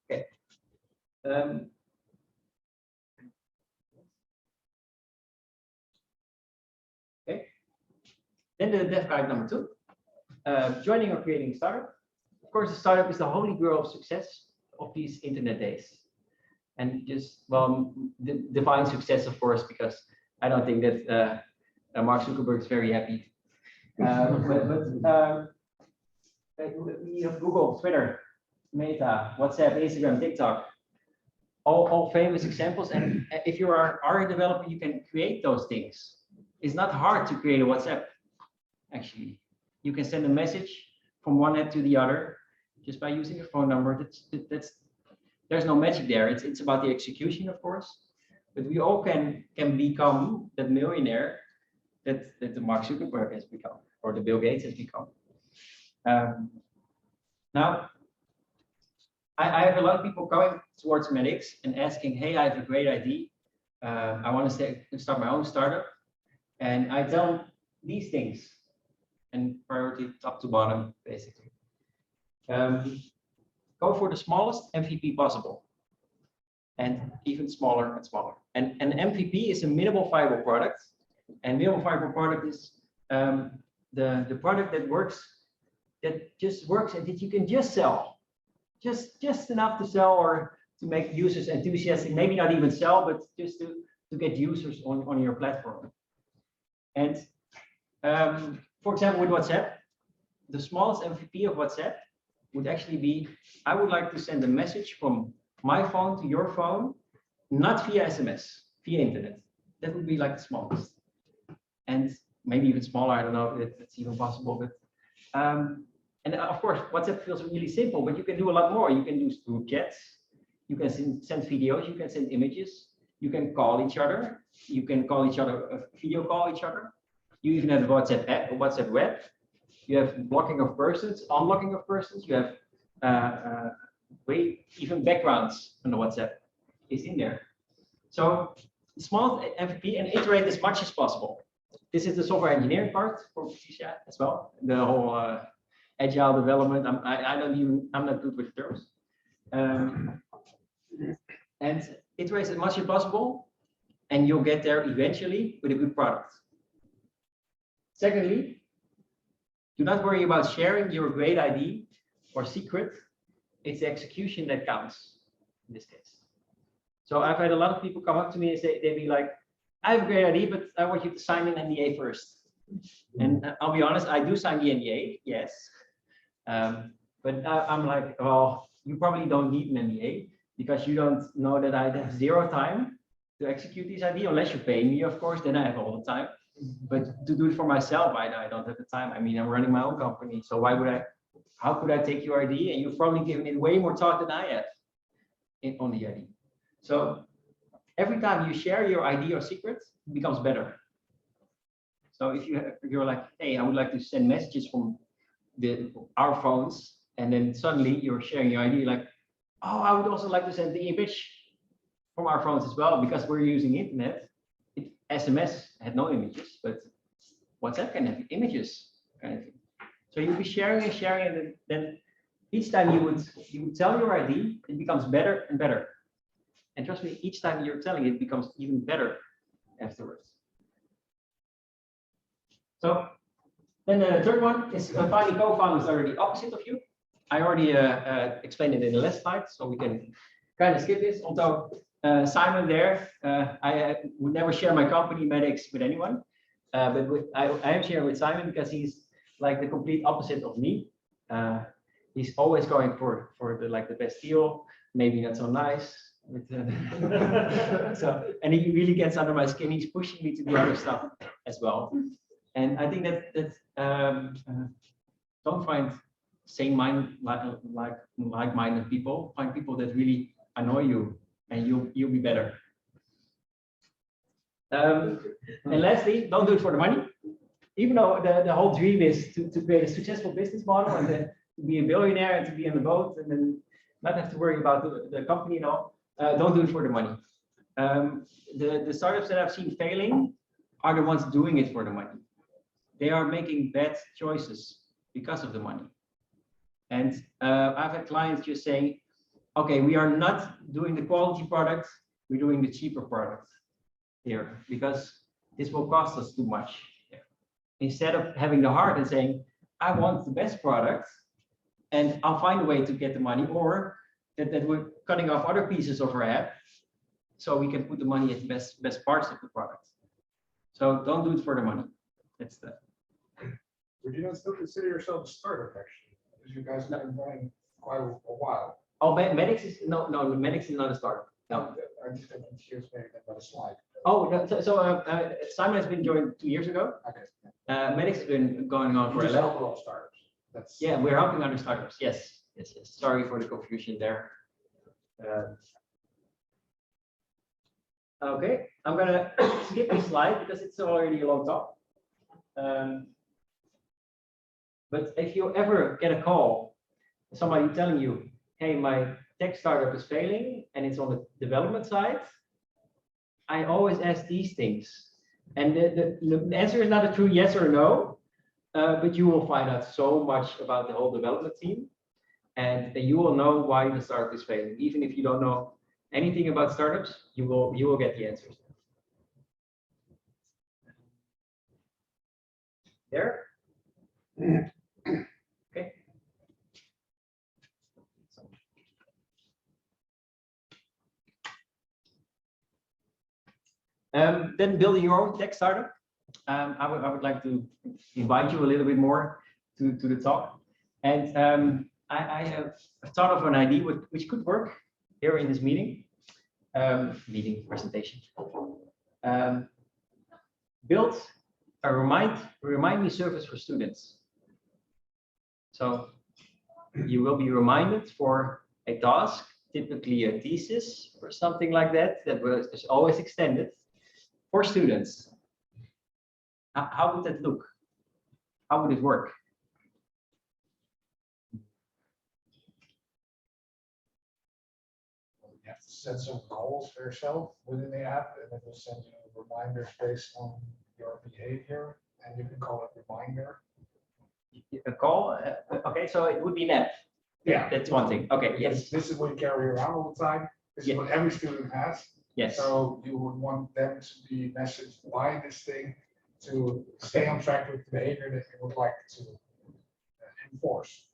Okay. Okay. Then the dev guide number 2. Joining or creating a startup. Of course, a startup is the holy grail of success of these internet days. And just, well, define success, of course, because I don't think that Mark Zuckerberg is very happy. But we have Google, Twitter, Meta, WhatsApp, Instagram, TikTok, all famous examples. And if you are a developer, you can create those things. It's not hard to create a WhatsApp, actually. You can send a message from one end to the other just by using your phone number. There's no magic there. It's about the execution, of course, but we all can become that millionaire that the Mark Zuckerberg has become, or the Bill Gates has become. Now, I have a lot of people coming towards Madx and asking, hey, I have a great idea. I want to start my own startup. And I tell them these things, and priority top to bottom, basically. Go for the smallest MVP possible, and even smaller and smaller. And an MVP is a minimal viable product, and minimal viable product is the product that just works and that you can just sell, just enough to sell or to make users enthusiastic. Maybe not even sell, but just to get users on your platform. And for example, with WhatsApp, the smallest MVP of WhatsApp would actually be, I would like to send a message from my phone to your phone, not via SMS, via internet. That would be like the smallest. And maybe even smaller, I don't know if it's even possible. But and of course, WhatsApp feels really simple, but you can do a lot more. You can do group chats, you can send videos, you can send images, you can call each other, you can call each other, video call each other. You even have a WhatsApp app, a WhatsApp web. You have blocking of persons, unblocking of persons. You have even backgrounds on the WhatsApp is in there. So small MVP and iterate as much as possible. This is the software engineering part for Patricia as well. The whole agile development. I'm not good with terms. And iterate as much as possible, and you'll get there eventually with a good product. Secondly, do not worry about sharing your great idea or secret. It's the execution that counts in this case. So I've had a lot of people come up to me and say, they'd be like, I have a great idea, but I want you to sign an NDA first. And I'll be honest, I do sign the NDA, yes. But I'm like, well, you probably don't need an NDA because you don't know that I have zero time to execute this idea, unless you pay me, of course, then I have all the time. But to do it for myself, I don't have the time. I mean, I'm running my own company, so how could I take your idea? And you've probably given it way more thought than I have on the idea. So every time you share your idea or secret, it becomes better. So if you're like, hey, I would like to send messages from our phones, and then suddenly you're sharing your idea, like, oh, I would also like to send the image from our phones as well, because we're using internet. SMS had no images, but WhatsApp can have images, kind of thing. So you'll be sharing and sharing, and then each time you would tell your idea, it becomes better and better. And trust me, each time you're telling it, becomes even better afterwards. So then the third one is finding co-founders that are the opposite of you. I already explained it in the last slide, so we can kind of skip this. Although Simon there, I would never share my company Madx with anyone, but I am sharing with Simon because he's like the complete opposite of me. He's always going for the best deal, maybe not so nice. And he really gets under my skin. He's pushing me to do other stuff as well. And I think that don't find same mind like-minded people. Find people that really annoy you, and you'll be better. And lastly, don't do it for the money. Even though the whole dream is to create a successful business model and then to be a billionaire and to be on the boat and then not have to worry about the company and all. Don't do it for the money. The startups that I've seen failing are the ones doing it for the money. They are making bad choices because of the money. And I've had clients just saying, okay, we are not doing the quality product, we're doing the cheaper product here because this will cost us too much. Instead of having the heart and saying, I want the best product and I'll find a way to get the money, or that we're cutting off other pieces of our app so we can put the money at the best parts of the product. So don't do it for the money. That's the. Would you not still consider yourself a startup actually? Because you guys have been running quite a while. Oh, Madx is no, Madx is not a startup. No. I just got confused maybe about a slide. Oh, no, so Simon has been joined 2 years ago. Okay. Madx has been going on for You just 11. help a lot of startups. That's. Yeah, we're helping other startups. Yes, yes, yes. Sorry for the confusion there. Okay, I'm gonna skip this slide because it's already a long talk. But if you ever get a call, somebody telling you, hey, my tech startup is failing and it's on the development side, I always ask these things. And the answer is not a true yes or no, but you will find out so much about the whole development team. And you will know why the startup is failing. Even if you don't know anything about startups, you will get the answers. There. Okay. Then building your own tech startup. I would like to invite you a little bit more to the talk. And I have thought of an idea which could work here in this meeting presentation. Build a remind me service for students. So you will be reminded for a task, typically a thesis or something like that, is always extended for students. How would that look? How would it work? You have to set some goals for yourself within the app, and it will send you reminders based on your behavior, and you can call it reminder. A call? Okay, so it would be an app. Yeah. That's one thing. Okay, yes. This is what you carry around all the time. This is what every student has. Yes. So you would want them to be messaged by this thing to stay on track with the behavior that you would like to enforce.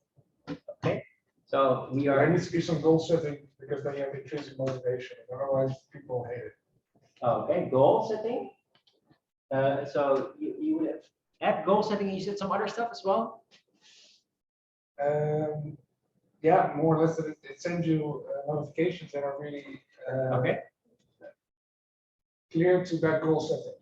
Okay. So we There are. needs to be some goal setting because then you have intrinsic motivation. Otherwise, people hate it. Okay, goal setting. So you would add goal setting. You said some other stuff as well. Yeah, more or less that it sends you notifications that are really Okay. clear to that goal setting.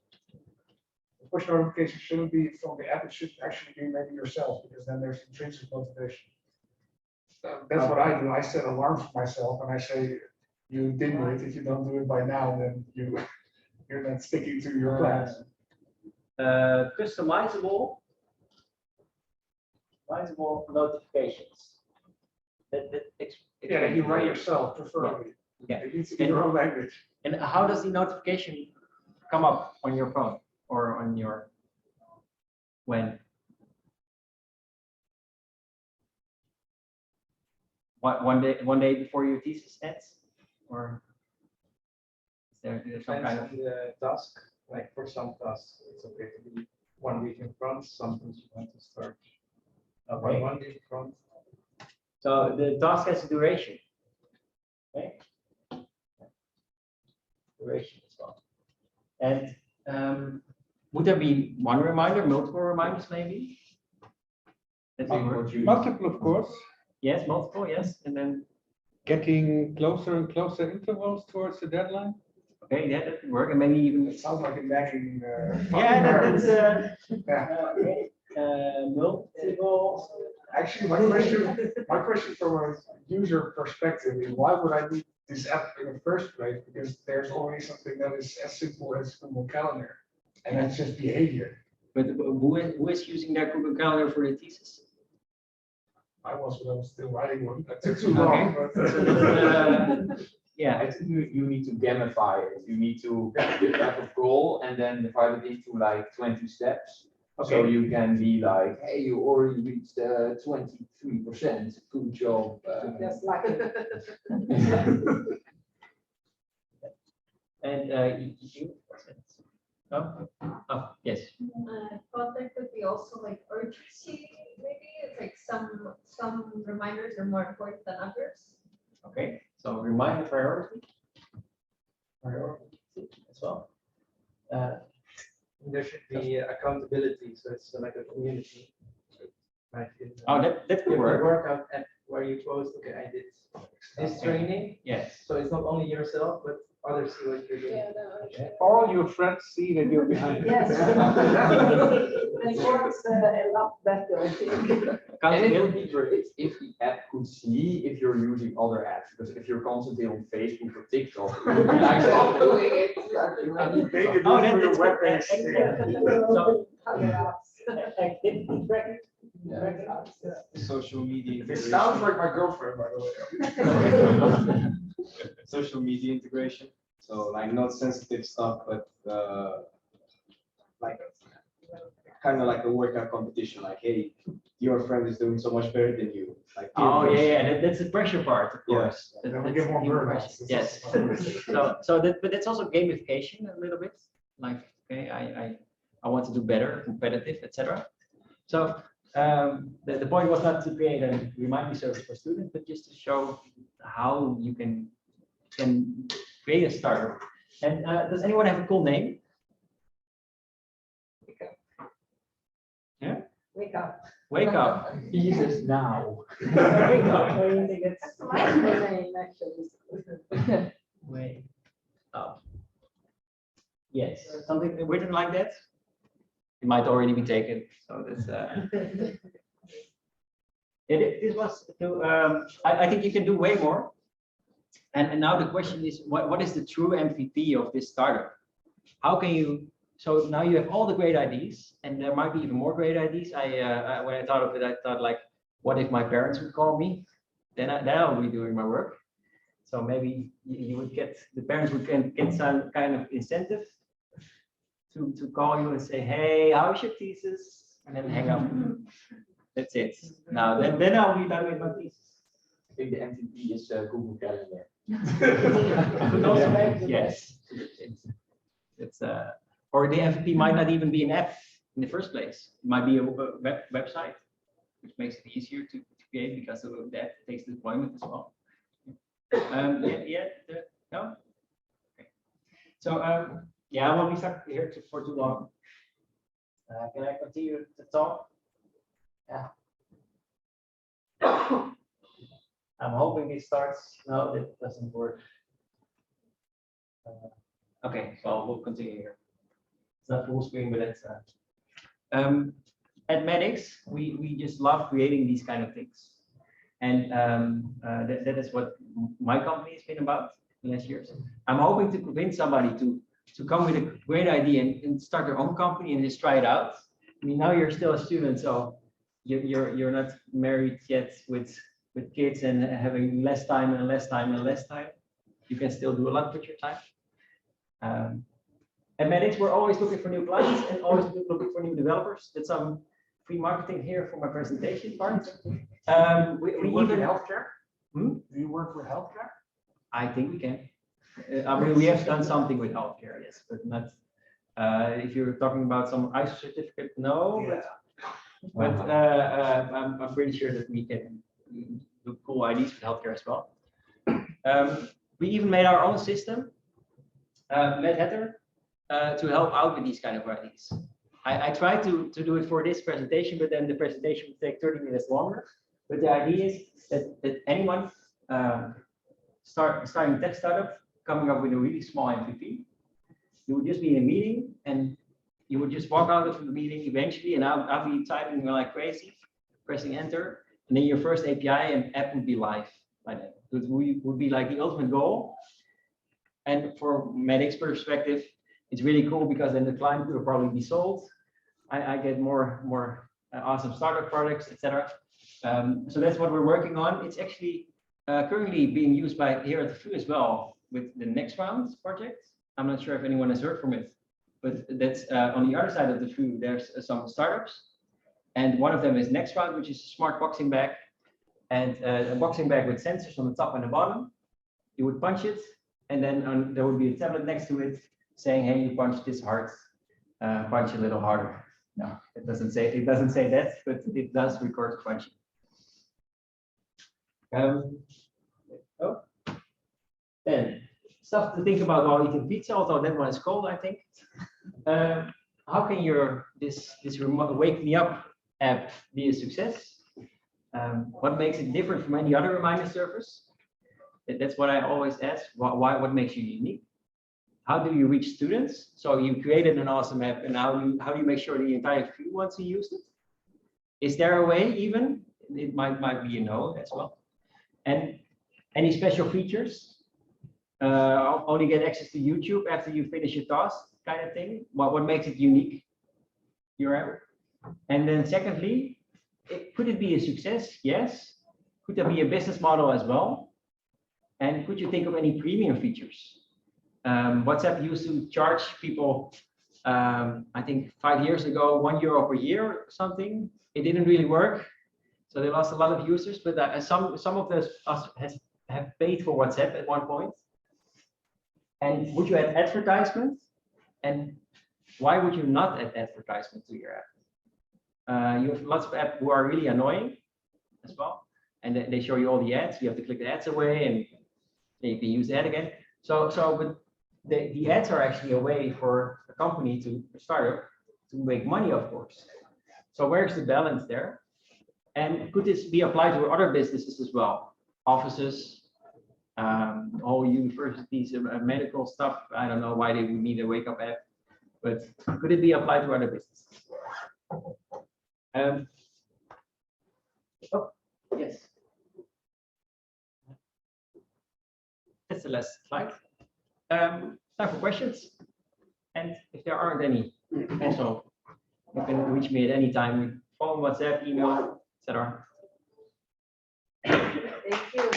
The push notification shouldn't be from the app, it should actually be maybe yourself, because then there's intrinsic motivation. That's what I do. I set alarms for myself and I say, you didn't do it. If you don't do it by now, then you're not sticking to your plans. Customizable notifications. Yeah, you write yourself, preferably. Yeah. It needs to be your own language. And how does the notification come up on your phone or on your when? What, one day before your thesis ends, or is there some kind of the task? Like for some tasks, it's okay to be 1 week in front. Sometimes you want to start okay. 1 week in front. So the task has a duration. Okay. Duration as well. And would there be one reminder, multiple reminders maybe? Multiple, of course. Yes, multiple, yes. And then Getting closer and closer intervals towards the deadline. okay, yeah, that could work. And maybe even It sounds like a nagging. yeah, that's Yeah. okay. Multiple. Actually, my question from a user perspective is why would I need this app in the first place? Because there's already something that is as simple as Google Calendar, and that's just behavior. But who is using their Google Calendar for the thesis? I was when I was still writing one. That took too long. Okay. But, Yeah. I think you need to gamify it. You need to have a goal and then divide it into like 20 steps. So you can be like, hey, you already reached 23%. Good job. Just like it. And you? Oh, yes. I thought there could be also like urgency, maybe it's like some reminders are more important than others. Okay. So reminder priority as well. There should be accountability, so it's like a community. Like Oh, that could work. Workout app where you post, okay, I did this training. Yes. So it's not only yourself, but others see what you're doing. Yeah, no, I understand. All your friends see that you're behind. Yes. It works a lot better, I think. And it would be great if the app could see if you're using other apps, because if you're constantly on Facebook or TikTok, it would be like, stop doing it. They could do Oh, it that- through your that's web good. page. Social media It integration. sounds like my girlfriend, by the way. Social media integration. So like not sensitive stuff, but like kind of like a workout competition. Like, hey, your friend is doing so much better than you. Like, Oh, yeah, that's the pressure part, of Yeah. course. Then we get more human burnouts. pressure. Yes. But that's also gamification a little bit. Like, okay, I want to do better, competitive, etc. So the point was not to create a remind me service for students, but just to show how you can create a startup. And does anyone have a cool name? Yeah. Wake up. Wake up. Jesus now. Wake up. That's my name, actually. Wake up. Yes, something written like that. It might already be taken. So that's. This was to. I think you can do way more. And now the question is, what is the true MVP of this startup? How can you? So now you have all the great ideas, and there might be even more great ideas. When I thought of it, I thought like, what if my parents would call me? Then I'll be doing my work. So maybe you would get the parents would get some kind of incentive to call you and say, hey, how's your thesis? And then hang up. That's it. Now then I'll be done with my thesis. I think the MVP is Google Calendar. Could also be, yes. It's or the MVP might not even be an app in the first place. It might be a website, which makes it easier to create because of that takes deployment as well. No. Okay. So yeah, I won't be stuck here for too long. Can I continue to talk? Yeah. I'm hoping it starts. No, it doesn't work. Okay, so we'll continue here. It's not full screen, but it's. At Madx, we just love creating these kind of things, and that is what my company has been about in the last years. I'm hoping to convince somebody to come with a great idea and start their own company and just try it out. I mean, now you're still a student, so you're not married yet with kids and having less time and less time and less time. You can still do a lot with your time. At Madx, we're always looking for new clients and always looking for new developers. That's some free marketing here for my presentation part. We work in even healthcare? Hmm? Do you work with healthcare? I think we can. I mean, we have done something with healthcare, yes, but not. If you're talking about some ISO certificate, no. Yeah. But I'm pretty sure that we can do cool ideas for healthcare as well. We even made our own system, Mad to help out with these kind of ideas. I tried to do it for this presentation, but then the presentation would take 30 minutes longer. But the idea is that anyone starting a tech startup, coming up with a really small MVP, you would just be in a meeting and you would just walk out of the meeting eventually, and I'll be typing like crazy, pressing enter, and then your first API and app would be live by then. It would be like the ultimate goal. And for Madx perspective, it's really cool because then the client will probably be sold. I get more awesome startup products, etc. So that's what we're working on. It's actually currently being used by here at the VU as well with the Next Round project. I'm not sure if anyone has heard from it, but that's on the other side of the VU. There's some startups, and one of them is Next Round, which is a smart boxing bag, and a boxing bag with sensors on the top and the bottom. You would punch it, and then there would be a tablet next to it saying, "Hey, you punched this hard. Punch a little harder." No, it doesn't say that, but it does record punching. Then stuff to think about while eating pizza, although that one is cold, I think. How can this remote wake me up app be a success? What makes it different from any other reminder service? That's what I always ask. What makes you unique? how do you reach students? So you created an awesome app, and how do you make sure the entire field wants to use it? Is there a way even? It might be a no as well. And any special features? Only get access to YouTube after you finish your task, kind of thing. What makes it unique? Your app. And then secondly, could it be a success? Yes. Could there be a business model as well? And could you think of any premium features? WhatsApp used to charge people, I think 5 years ago, €1 per year or something. It didn't really work. So they lost a lot of users, but some of us have paid for WhatsApp at one point. And would you add advertisement? And why would you not add advertisement to your app? You have lots of apps who are really annoying as well. And they show you all the ads. You have to click the ads away and you can use the ad again. But the ads are actually a way for a company to start to make money, of course. So where's the balance there? And could this be applied to other businesses as well? Offices, all universities, medical stuff. I don't know why they would need a wake up app, but could it be applied to other businesses? Yes. That's the last slide. Time for questions. And if there aren't any, also, you can reach me at any time with phone, WhatsApp, email, etc. Thank you.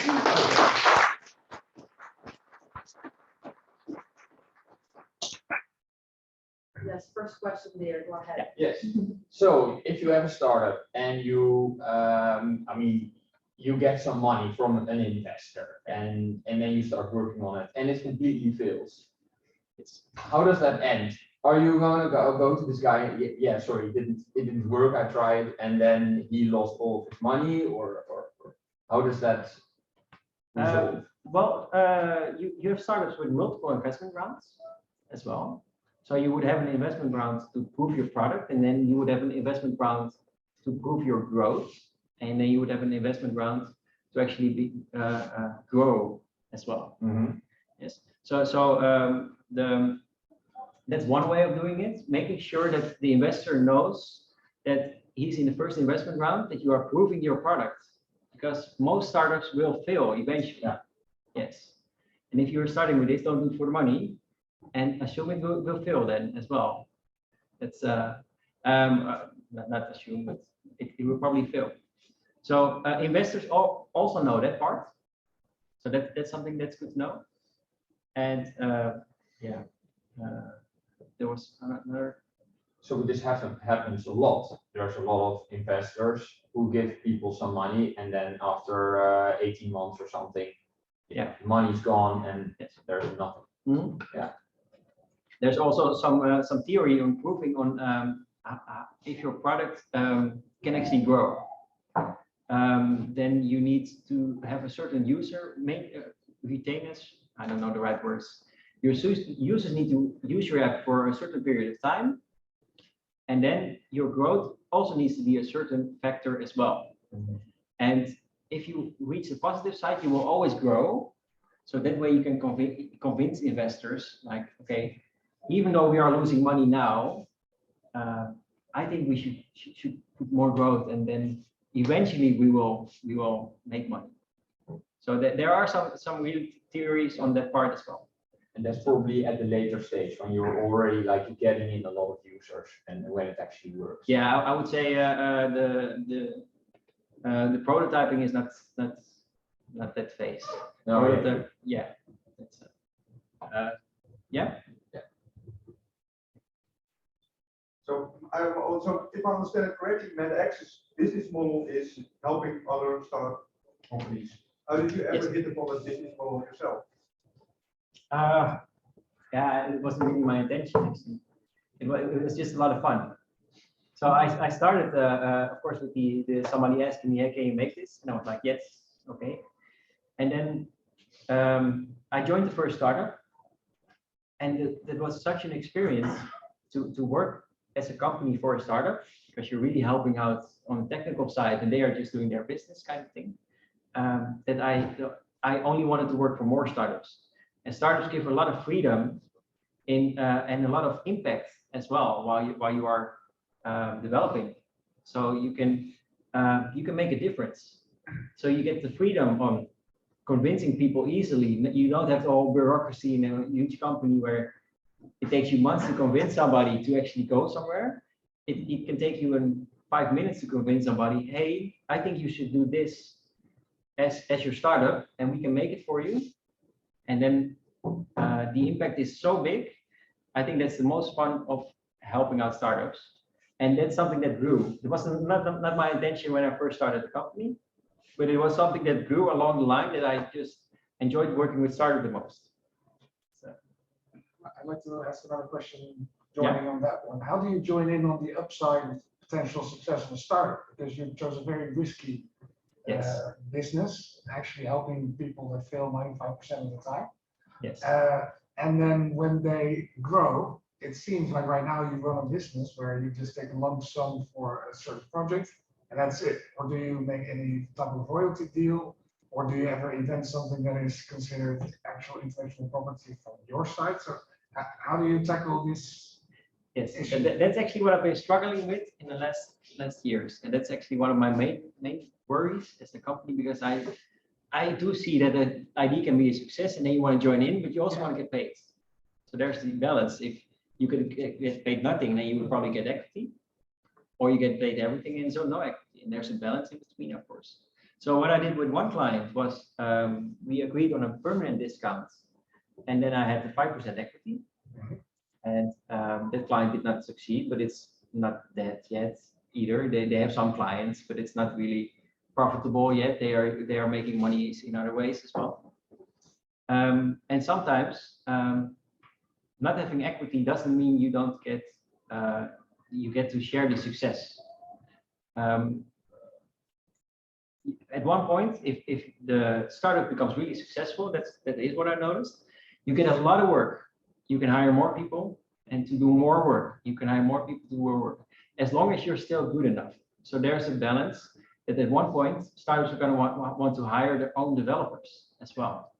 Yes, first question there, go ahead. Yes. So if you have a startup and you, you get some money from an investor and then you start working on it and it completely fails. How does that end? Are you going to go to this guy? Yeah, sorry, it didn't work. I tried, and then he lost all of his money, or how does that resolve? You have startups with multiple investment rounds as well. So you would have an investment round to prove your product, and then you would have an investment round to prove your growth, and then you would have an investment round to actually grow as well. Mm-hmm. Yes. That's one way of doing it, making sure that the investor knows that he's in the first investment round, that you are proving your product, because most startups will fail eventually. Yeah. Yes. And if you're starting with this, don't do it for the money, and assume it will fail then as well. That's not assume, but it will probably fail. So investors also know that part. So that's something that's good to know. And there was another. So this happens a lot. There's a lot of investors who give people some money, and then after 18 months or something, money's gone and there's nothing. Mm-hmm. Yeah. There's also some theory on proving on if your product can actually grow. Then you need to have a certain user retainers. I don't know the right words. Your users need to use your app for a certain period of time, and then your growth also needs to be a certain factor as well. Mm-hmm. And if you reach the positive side, you will always grow. So that way you can convince investors, like, okay, even though we are losing money now, I think we should put more growth, and then eventually we will make money. So there are some real theories on that part as well. And that's probably at the later stage when you're already like getting in a lot of users and when it actually works. Yeah, I would say the prototyping is not that phase. No. Yeah. So I also, if I understand it correctly, Madx's business model is helping other startup companies. How did you ever hit upon that business model yourself? Yeah, it wasn't really my intention actually. It was just a lot of fun. So I started, of course, with the somebody asking me, hey, can you make this? And I was like, yes, okay. And then I joined the first startup, and it was such an experience to work as a company for a startup, because you're really helping out on the technical side, and they are just doing their business kind of thing. That I only wanted to work for more startups. And startups give a lot of freedom and a lot of impact as well while you are developing. So you can make a difference. So you get the freedom on convincing people easily. You don't have the whole bureaucracy in a huge company where it takes you months to convince somebody to actually go somewhere. It can take you in 5 minutes to convince somebody, hey, I think you should do this as your startup, and we can make it for you. And then the impact is so big. I think that's the most fun of helping out startups. And that's something that grew. It was not my intention when I first started the company, but it was something that grew along the line that I just enjoyed working with startups the most. So. I'd like to ask another question, joining on that one. How do you join in on the upside of potential success of a startup? Because you chose a very risky business, actually helping people that fail 95% of the time. Yes. And then when they grow, it seems like right now you run a business where you just take a lump sum for a certain project and that's it. Or do you make any type of royalty deal? Or do you ever invent something that is considered actual intellectual property from your side? So how do you tackle this? Yes, that's actually what I've been struggling with in the last years. And that's actually one of my main worries as a company, because I do see that the idea can be a success and then you want to join in, but you also want to get paid. So there's the balance. If you could get paid nothing, then you would probably get equity, or you get paid everything and so no equity. And there's a balance in between, of course. So what I did with one client was we agreed on a permanent discount, and then I had the 5% equity. And that client did not succeed, but it's not dead yet either. They have some clients, but it's not really profitable yet. They are making money in other ways as well. And sometimes not having equity doesn't mean you don't get you get to share the success. At one point, if the startup becomes really successful, that is what I noticed. You get a lot of work. You can hire more people, and to do more work, you can hire more people to do more work, as long as you're still good enough. So there's a balance that at one point, startups are going to want to hire their own developers as well.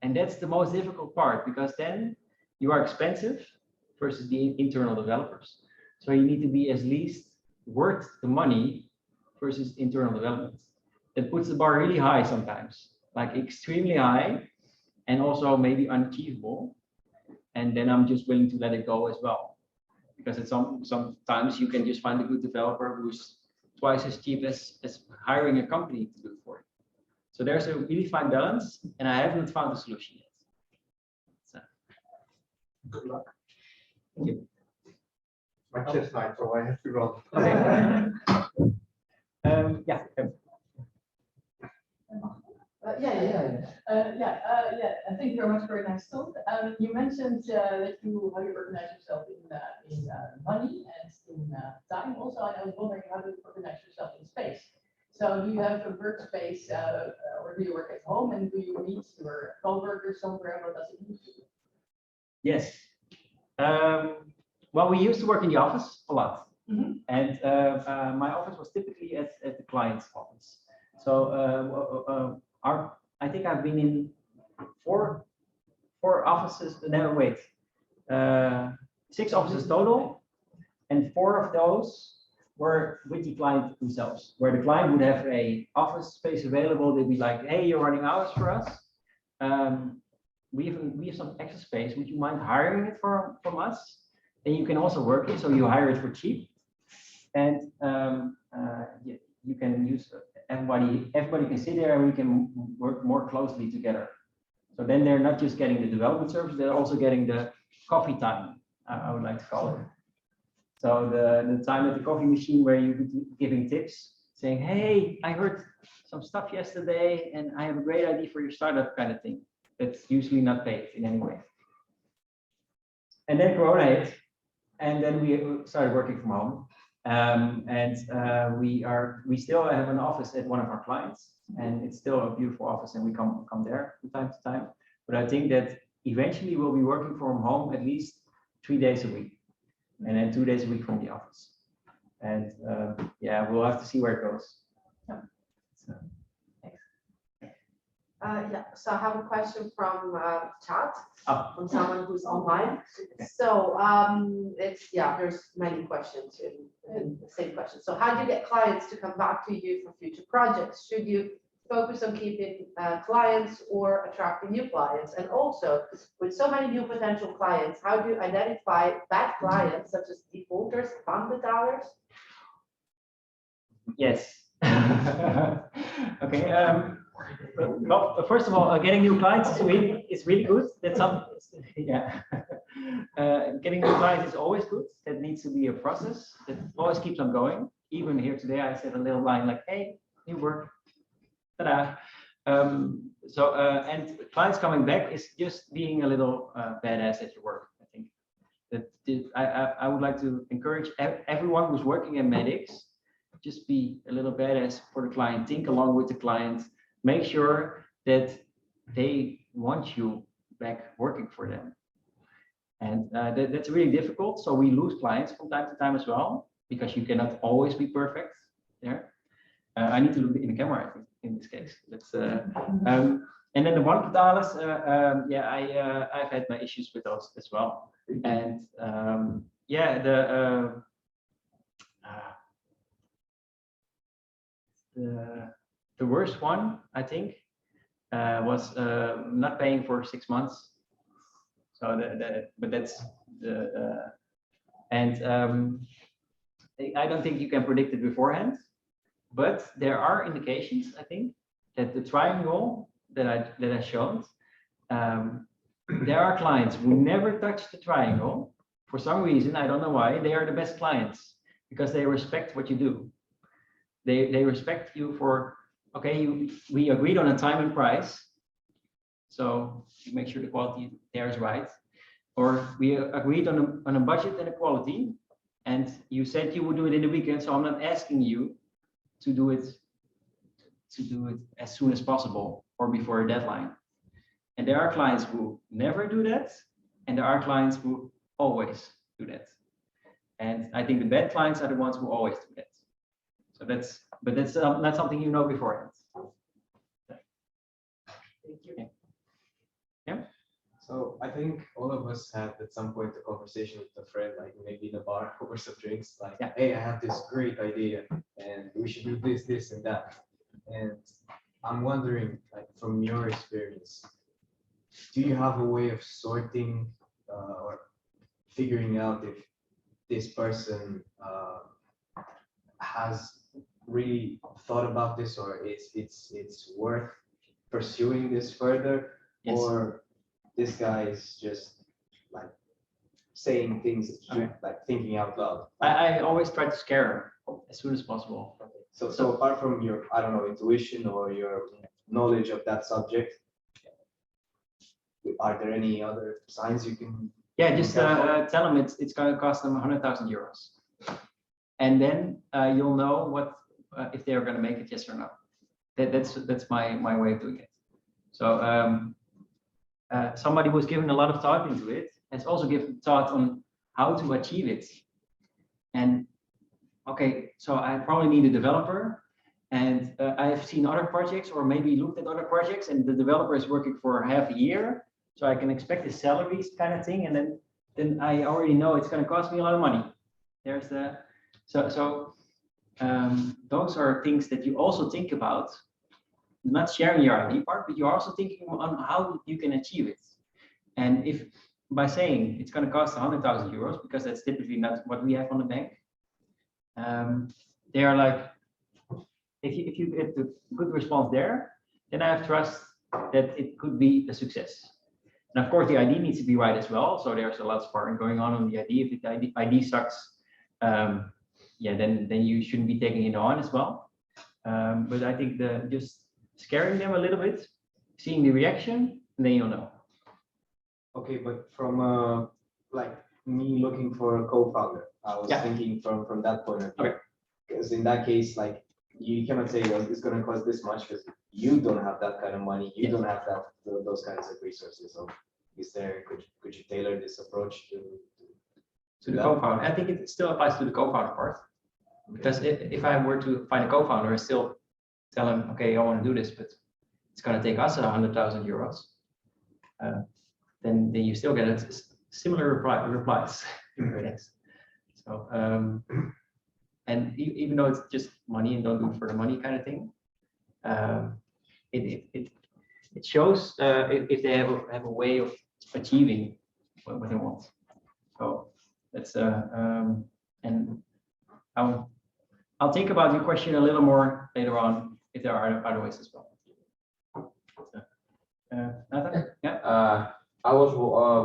And that's the most difficult part, because then you are expensive versus the internal developers. So you need to be at least worth the money versus internal development. That puts the bar really high sometimes, like extremely high, and also maybe unachievable. And then I'm just willing to let it go as well, because it's sometimes you can just find a good developer who's twice as cheap as hiring a company to do it for you. So there's a really fine balance, and I haven't found a solution yet. So. Good luck. Thank you. My chest night, so I have to run. Okay. Yeah. Thank you very much for a nice talk. You mentioned that how you organize yourself in money and in time. Also, I was wondering how you organize yourself in space. So, do you have a workspace, or do you work at home, and do you meet your co-workers somewhere? What does it mean to you? Yes. Well, we used to work in the office a lot, and my office was typically at the client's office. So I think I've been in four offices. No, wait, 6 offices total, and 4 of those were with the client themselves, where the client would have a office space available. They'd be like, "Hey, you're running hours for us. We have some extra space. Would you mind hiring it from us? And you can also work it, so you hire it for cheap, and you can use." Everybody can sit there, and we can work more closely together. So then they're not just getting the development service, they're also getting the coffee time, I would like to call it. So the time at the coffee machine where you're giving tips, saying, "Hey, I heard some stuff yesterday and I have a great idea for your startup," kind of thing. That's usually not paid in any way. And then Corona hit, and then we started working from home. We still have an office at one of our clients, and it's still a beautiful office, and we come there from time to time. But I think that eventually we'll be working from home at least 3 days a week, and then 2 days a week from the office. And we'll have to see where it goes. Yeah. So. Yeah, so I have a question from chat, Oh. from someone who's online. So it's, yeah, there's many questions in the same question. So how do you get clients to come back to you for future projects? Should you focus on keeping clients or attracting new clients? And also, with so many new potential clients, how do you identify bad clients such as defaulters, bankbetalers? Yes. Okay. Well, first of all, getting new clients is really good. That's some, yeah. Getting new clients is always good. That needs to be a process that always keeps on going. Even here today, I said a little line like, "Hey, new work, ta-da!" And clients coming back is just being a little badass at your work. I think that I would like to encourage everyone who's working in Madx. Just be a little badass for the client, think along with the client, make sure that they want you back working for them. And that's really difficult. So we lose clients from time to time as well, because you cannot always be perfect there. I need to look in the camera, I think, in this case. That's, and then the one-betalers, yeah, I've had my issues with those as well. And yeah, the worst one, I think, was not paying for 6 months. So but that's the I don't think you can predict it beforehand, but there are indications, I think, that the triangle that I showed, there are clients who never touch the triangle for some reason. I don't know why. They are the best clients because they respect what you do. They respect you for, okay, we agreed on a time and price, so you make sure the quality there is right, or we agreed on a budget and a quality, and you said you would do it in the weekend, so I'm not asking you to do it as soon as possible or before a deadline. And there are clients who never do that, and there are clients who always do that. And I think the bad clients are the ones who always do that. So that's not something you know beforehand. Thank you. Yeah. So I think all of us had at some point a conversation with a friend, like maybe in a bar over some drinks, like, Yeah. Hey, I have this great idea and we should do this, this and that. And I'm wondering, like, from your experience, do you have a way of sorting or figuring out if this person has really thought about this, or it's worth pursuing this further? Yes. Or this guy is just like saying things, Okay. like thinking out loud? I always try to scare her as soon as possible. So apart from your, I don't know, intuition or your knowledge of that subject, are there any other signs you can? Yeah, just tell them it's going to cost them 100,000 euros, and then you'll know what if they're going to make it, yes or no. That's my way of doing it. So somebody who's given a lot of thought into it has also given thought on how to achieve it. And okay, so I probably need a developer, and I've seen other projects or maybe looked at other projects, and the developer is working for half a year, so I can expect his salaries kind of thing, and then I already know it's going to cost me a lot of money. There's the those are things that you also think about, not sharing your ID part, but you're also thinking on how you can achieve it. And if by saying it's going to cost 100,000 euros, because that's typically not what we have on the bank, they are like, if you get the good response there, then I have trust that it could be a success. And of course, the ID needs to be right as well. So there's a lot of sparring going on the ID. If the ID sucks, yeah, then you shouldn't be taking it on as well. But I think just scaring them a little bit, seeing the reaction, and then you'll know. Okay, but from like me looking for a co-founder, I was thinking from that point of view. Okay. Because in that case, like, you cannot say, well, it's going to cost this much because you don't have that kind of money. You don't have those kinds of resources. So is there, could you tailor this approach to the co-founder? I think it still applies to the co-founder part. Because if I were to find a co-founder, I still tell him, okay, I want to do this, but it's going to take us 100,000 euros, then you still get similar replies. So, and even though it's just money and don't do it for the money kind of thing, it shows if they have a way of achieving what they want. So that's and I'll think about your question a little more later on if there are other ways as well. Nathan? Yeah. I was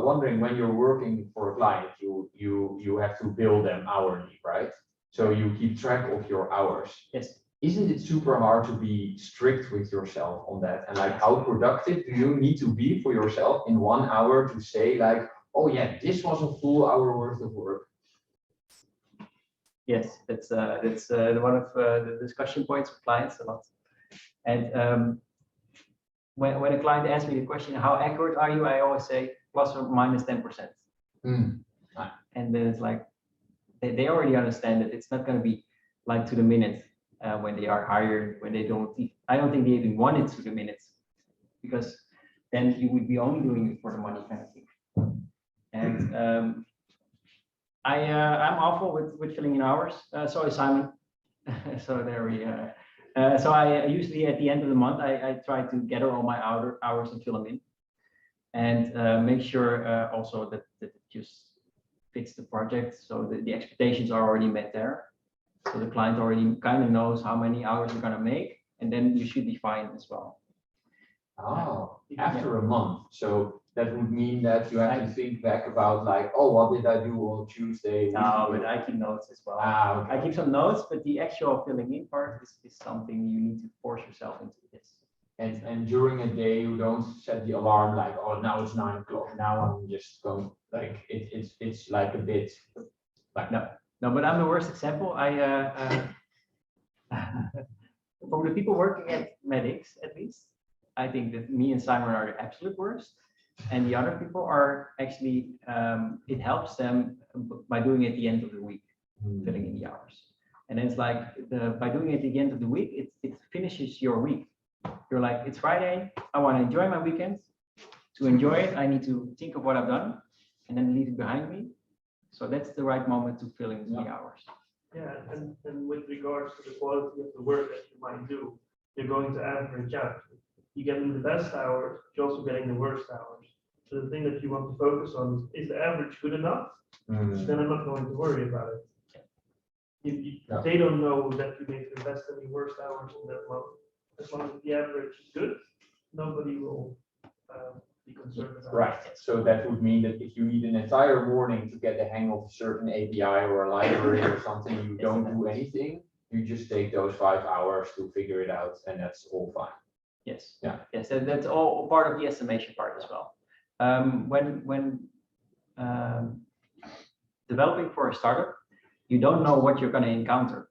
wondering, when you're working for a client, you have to bill them hourly, right? So you keep track of your hours. Yes. Isn't it super hard to be strict with yourself on that? And like, how productive do you need to be for yourself in 1 hour to say like, oh yeah, this was a full hour worth of work? Yes, that's one of the discussion points with clients a lot. And when a client asks me the question, how accurate are you? I always say plus or minus 10%. Mm. And then it's like, they already understand that it's not going to be like to the minute when they are hired, when they don't, I don't think they even want it to the minute, because then you would be only doing it for the money kind of thing. And I'm awful with filling in hours. So is Simon. So there we so I usually at the end of the month, I try to gather all my hours and fill them in, and make sure also that it just fits the project. So the expectations are already met there. So the client already kind of knows how many hours you're going to make, and then you should be fine as well. Oh, after a month. So that would mean that you have to think back about like, oh, what did I do on Tuesday? No, but I keep notes as well. Okay. I keep some notes, but the actual filling in part is something you need to force yourself into this. And during a day, you don't set the alarm like, oh, now it's 9 o'clock. Now I'm just going like it's like a bit like no, but I'm the worst example. From the people working at Madx, at least, I think that me and Simon are the absolute worst. And the other people are actually, it helps them by doing it at the end of the week, filling in the hours. And it's like, by doing it at the end of the week, it finishes your week. You're like, it's Friday, I want to enjoy my weekend. To enjoy it, I need to think of what I've done and then leave it behind me. So that's the right moment to fill in the hours. Yeah, and with regards to the quality of the work that you might do, you're going to average out. You're getting the best hours, you're also getting the worst hours. So the thing that you want to focus on is the average good enough? Then I'm not going to worry about it. They don't know that you make the best and the worst hours in that month. As long as the average is good, nobody will be concerned about it. right. So that would mean that if you need an entire morning to get the hang of a certain API or a library or something, you don't do anything. You just take those 5 hours to figure it out, and that's all fine. Yes. Yeah. Yes, and that's all part of the estimation part as well. When developing for a startup, you don't know what you're going to encounter.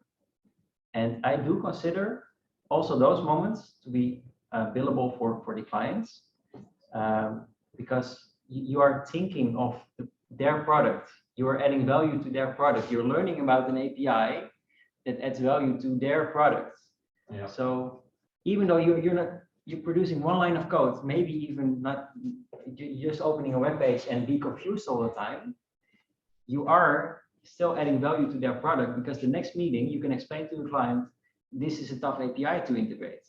And I do consider also those moments to be billable for the clients, because you are thinking of their product. You are adding value to their product. You're learning about an API that adds value to their product. Yeah. So even though you're producing one line of code, maybe even not just opening a web page and be confused all the time, you are still adding value to their product, because the next meeting you can explain to the client, this is a tough API to integrate,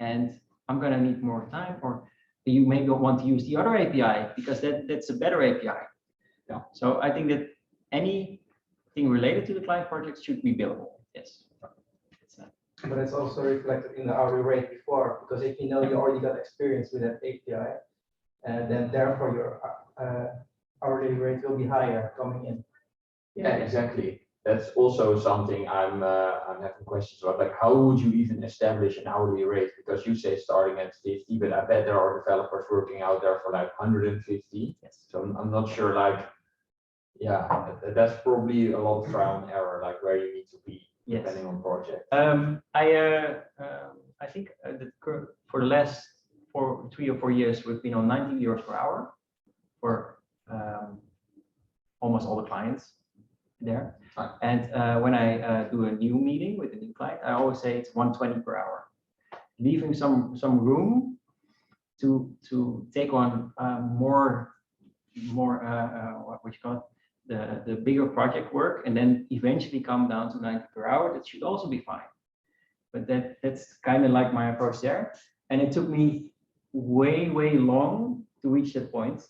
and I'm going to need more time, or you maybe want to use the other API because that's a better API. Yeah. So I think that anything related to the client project should be billable. Yes. But it's also reflected in the hourly rate before, because if you know you already got experience with that API, then therefore your hourly rate will be higher coming in. Yeah, exactly. That's also something I'm having questions about. Like, how would you even establish an hourly rate? Because you say starting at 50, but I bet there are developers working out there for like 150. Yes. So I'm not sure. Like, yeah, that's probably a lot of trial and error. Like where you need to be. Yes. Depending on project. I think that for the last 3 or 4 years, we've been on 90 euros per hour for almost all the clients there. Right. And when I do a new meeting with a new client, I always say it's 120 per hour. leaving some room to take on more what you call it, the bigger project work, and then eventually come down to 90 per hour. That should also be fine. But that's kind of like my approach there. And it took me way long to reach that point.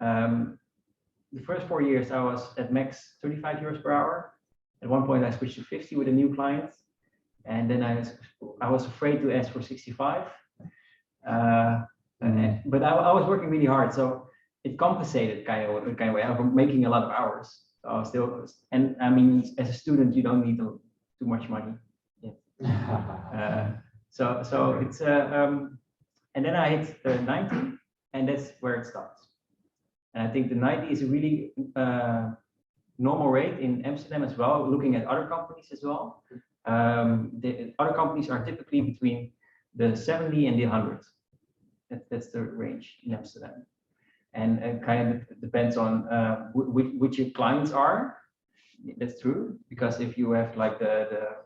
The first 4 years I was at max 35 euros per hour. At one point I switched to 50 with a new client, and then I was afraid to ask for 65. But I was working really hard, so it compensated kind of way. I was making a lot of hours. So I was still, and I mean, as a student, you don't need too much money. Yeah. So it's and then I hit the 90, and that's where it starts. And I think the 90 is a really normal rate in Amsterdam as well, looking at other companies as well. The other companies are typically between the 70 and the 100. That's the range in Amsterdam. And it kind of depends on which your clients are. That's true, because if you have like the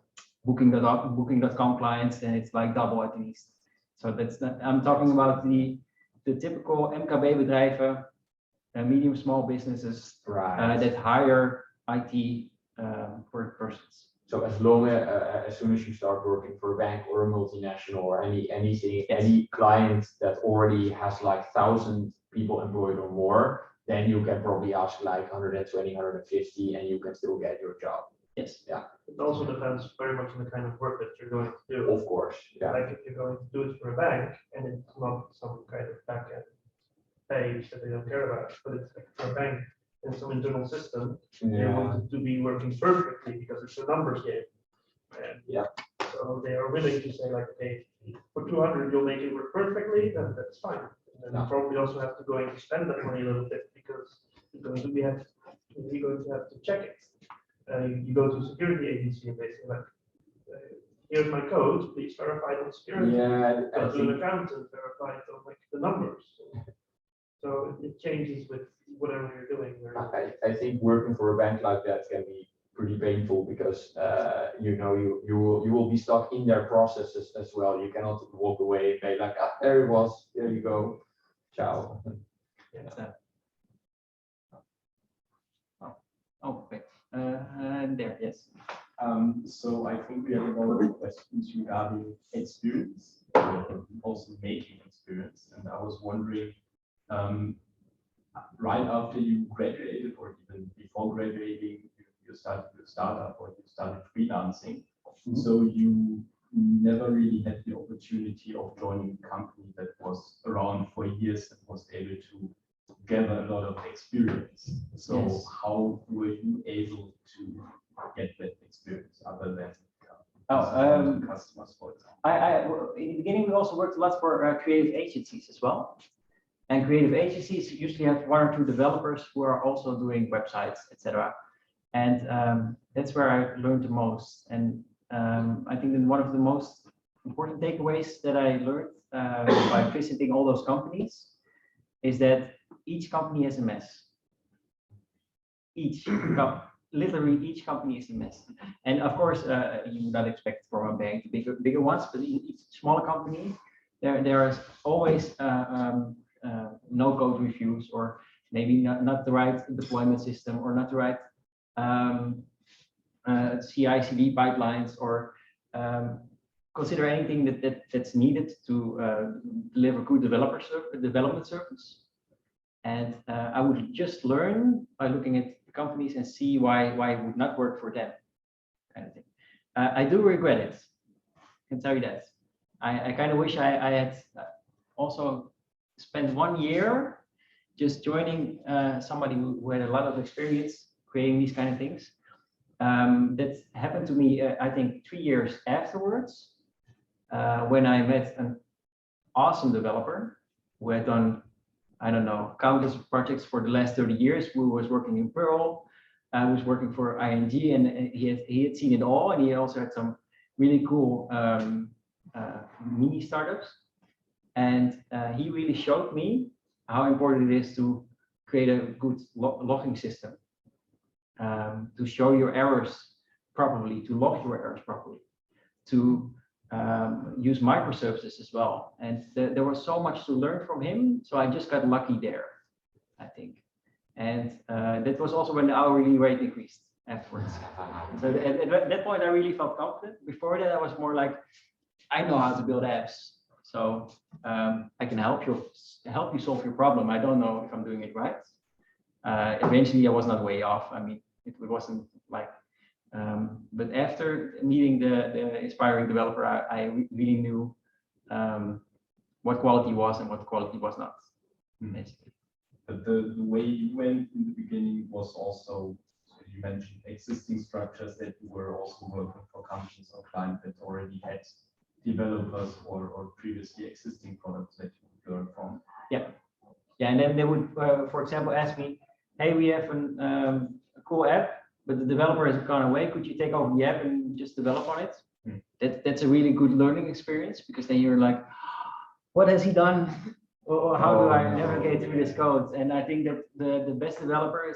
booking.com clients, then it's like double at least. So that's not, I'm talking about the typical MKB bedrijven, medium small businesses that hire IT for persons. So as long as soon as you start working for a bank or a multinational or anything, any client that already has like 1,000 people employed or more, then you can probably ask like 120, 150, and you can still get your job. Yes. Yeah. It also depends very much on the kind of work that you're going to do. Of course. Yeah. Like if you're going to do it for a bank and it's not some kind of backend page that they don't care about, but it's like for a bank in some internal system, they want it to be working perfectly because it's a numbers game. And so they are willing to say like, okay, for 200 you'll make it work perfectly, then that's fine. And then you probably also have to go in to spend that money a little bit because you're going to have to check it. You go to a security agency and they say like, here's my code, please verify it on security. Go to an accountant, verify it on like the numbers. So it changes with whatever you're doing. I think working for a bank like that can be pretty painful because you will be stuck in their processes as well. You cannot walk away and say like, ah, there it was, there you go, ciao. Okay. There, yes. So I think we have a lot of questions regarding experience, also making experience, and I was wondering, right after you graduated or even before graduating, you started your startup or you started freelancing. So you never really had the opportunity of joining a company that was around for years and was able to gather a lot of experience. So how were you able to get that experience other than customers, for example? In the beginning, we also worked a lot for creative agencies as well. And creative agencies usually have 1 or 2 developers who are also doing websites, etc. And that's where I learned the most. And I think that one of the most important takeaways that I learned by visiting all those companies is that each company has a mess. Literally each company is a mess. And of course, you would not expect from a bank bigger ones, but in each smaller company, there is always no code reviews, or maybe not the right deployment system, or not the right CI/CD pipelines, or consider anything that's needed to deliver good development service. And I would just learn by looking at the companies and see why it would not work for them, kind of thing. I do regret it. I can tell you that. I kind of wish I had also spent 1 year just joining somebody who had a lot of experience creating these kind of things. That happened to me, I think, 3 years afterwards, when I met an awesome developer who had done, I don't know, countless projects for the last 30 years, who was working in Perl, who was working for ING, and he had seen it all, and he also had some really cool mini startups. And he really showed me how important it is to create a good logging system, to show your errors properly, to log your errors properly, to use microservices as well. And there was so much to learn from him. So I just got lucky there, I think. And that was also when the hourly rate increased afterwards. So at that point, I really felt confident. Before that, I was more like, I know how to build apps. So I can help you solve your problem. I don't know if I'm doing it right. Eventually, I was not way off. I mean, it wasn't like, but after meeting the inspiring developer, I really knew what quality was and what quality was not. Basically. But the way you went in the beginning was also, so you mentioned existing structures that you were also working for companies or clients that already had developers or previously existing products that you could learn from. Yeah. Yeah, and then they would, for example, ask me, hey, we have a cool app, but the developer has gone away. Could you take over the app and just develop on it? That's a really good learning experience, because then you're like, what has he done? Or how do I navigate through this code? And I think that the best developer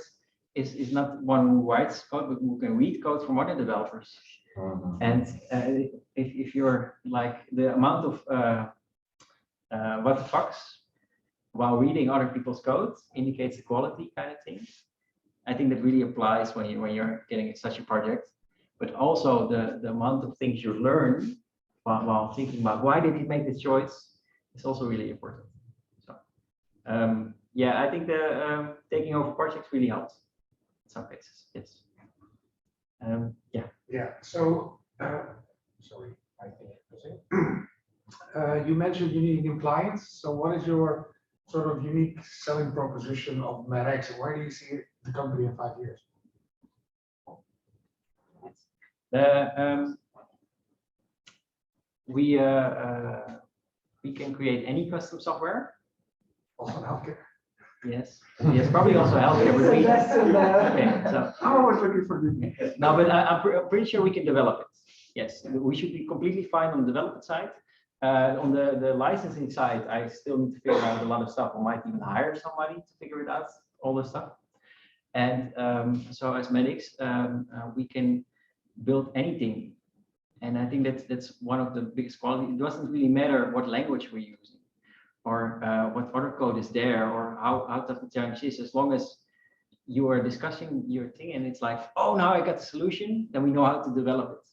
is not one who writes code, but who can read code from other developers. And if you're like, the amount of what the fucks while reading other people's code indicates the quality kind of thing. I think that really applies when you're getting such a project, but also the amount of things you learn while thinking about why did he make this choice is also really important. So yeah, I think the taking over projects really helps in some cases. Yes. Yeah. Yeah. So sorry, I think you mentioned you need new clients. So what is your sort of unique selling proposition of Madx, and where do you see the company in 5 years? We can create any custom software. Also in healthcare. Yes, yes, probably also healthcare. But okay, so I'm always looking for new. No, but I'm pretty sure we can develop it. Yes, we should be completely fine on the development side. On the licensing side, I still need to figure out a lot of stuff. I might even hire somebody to figure it out, all this stuff. And so as Madx, we can build anything. And I think that's one of the biggest qualities. It doesn't really matter what language we're using, or what other code is there, or how tough the challenge is, as long as you are discussing your thing and it's like, oh, now I got the solution, then we know how to develop it.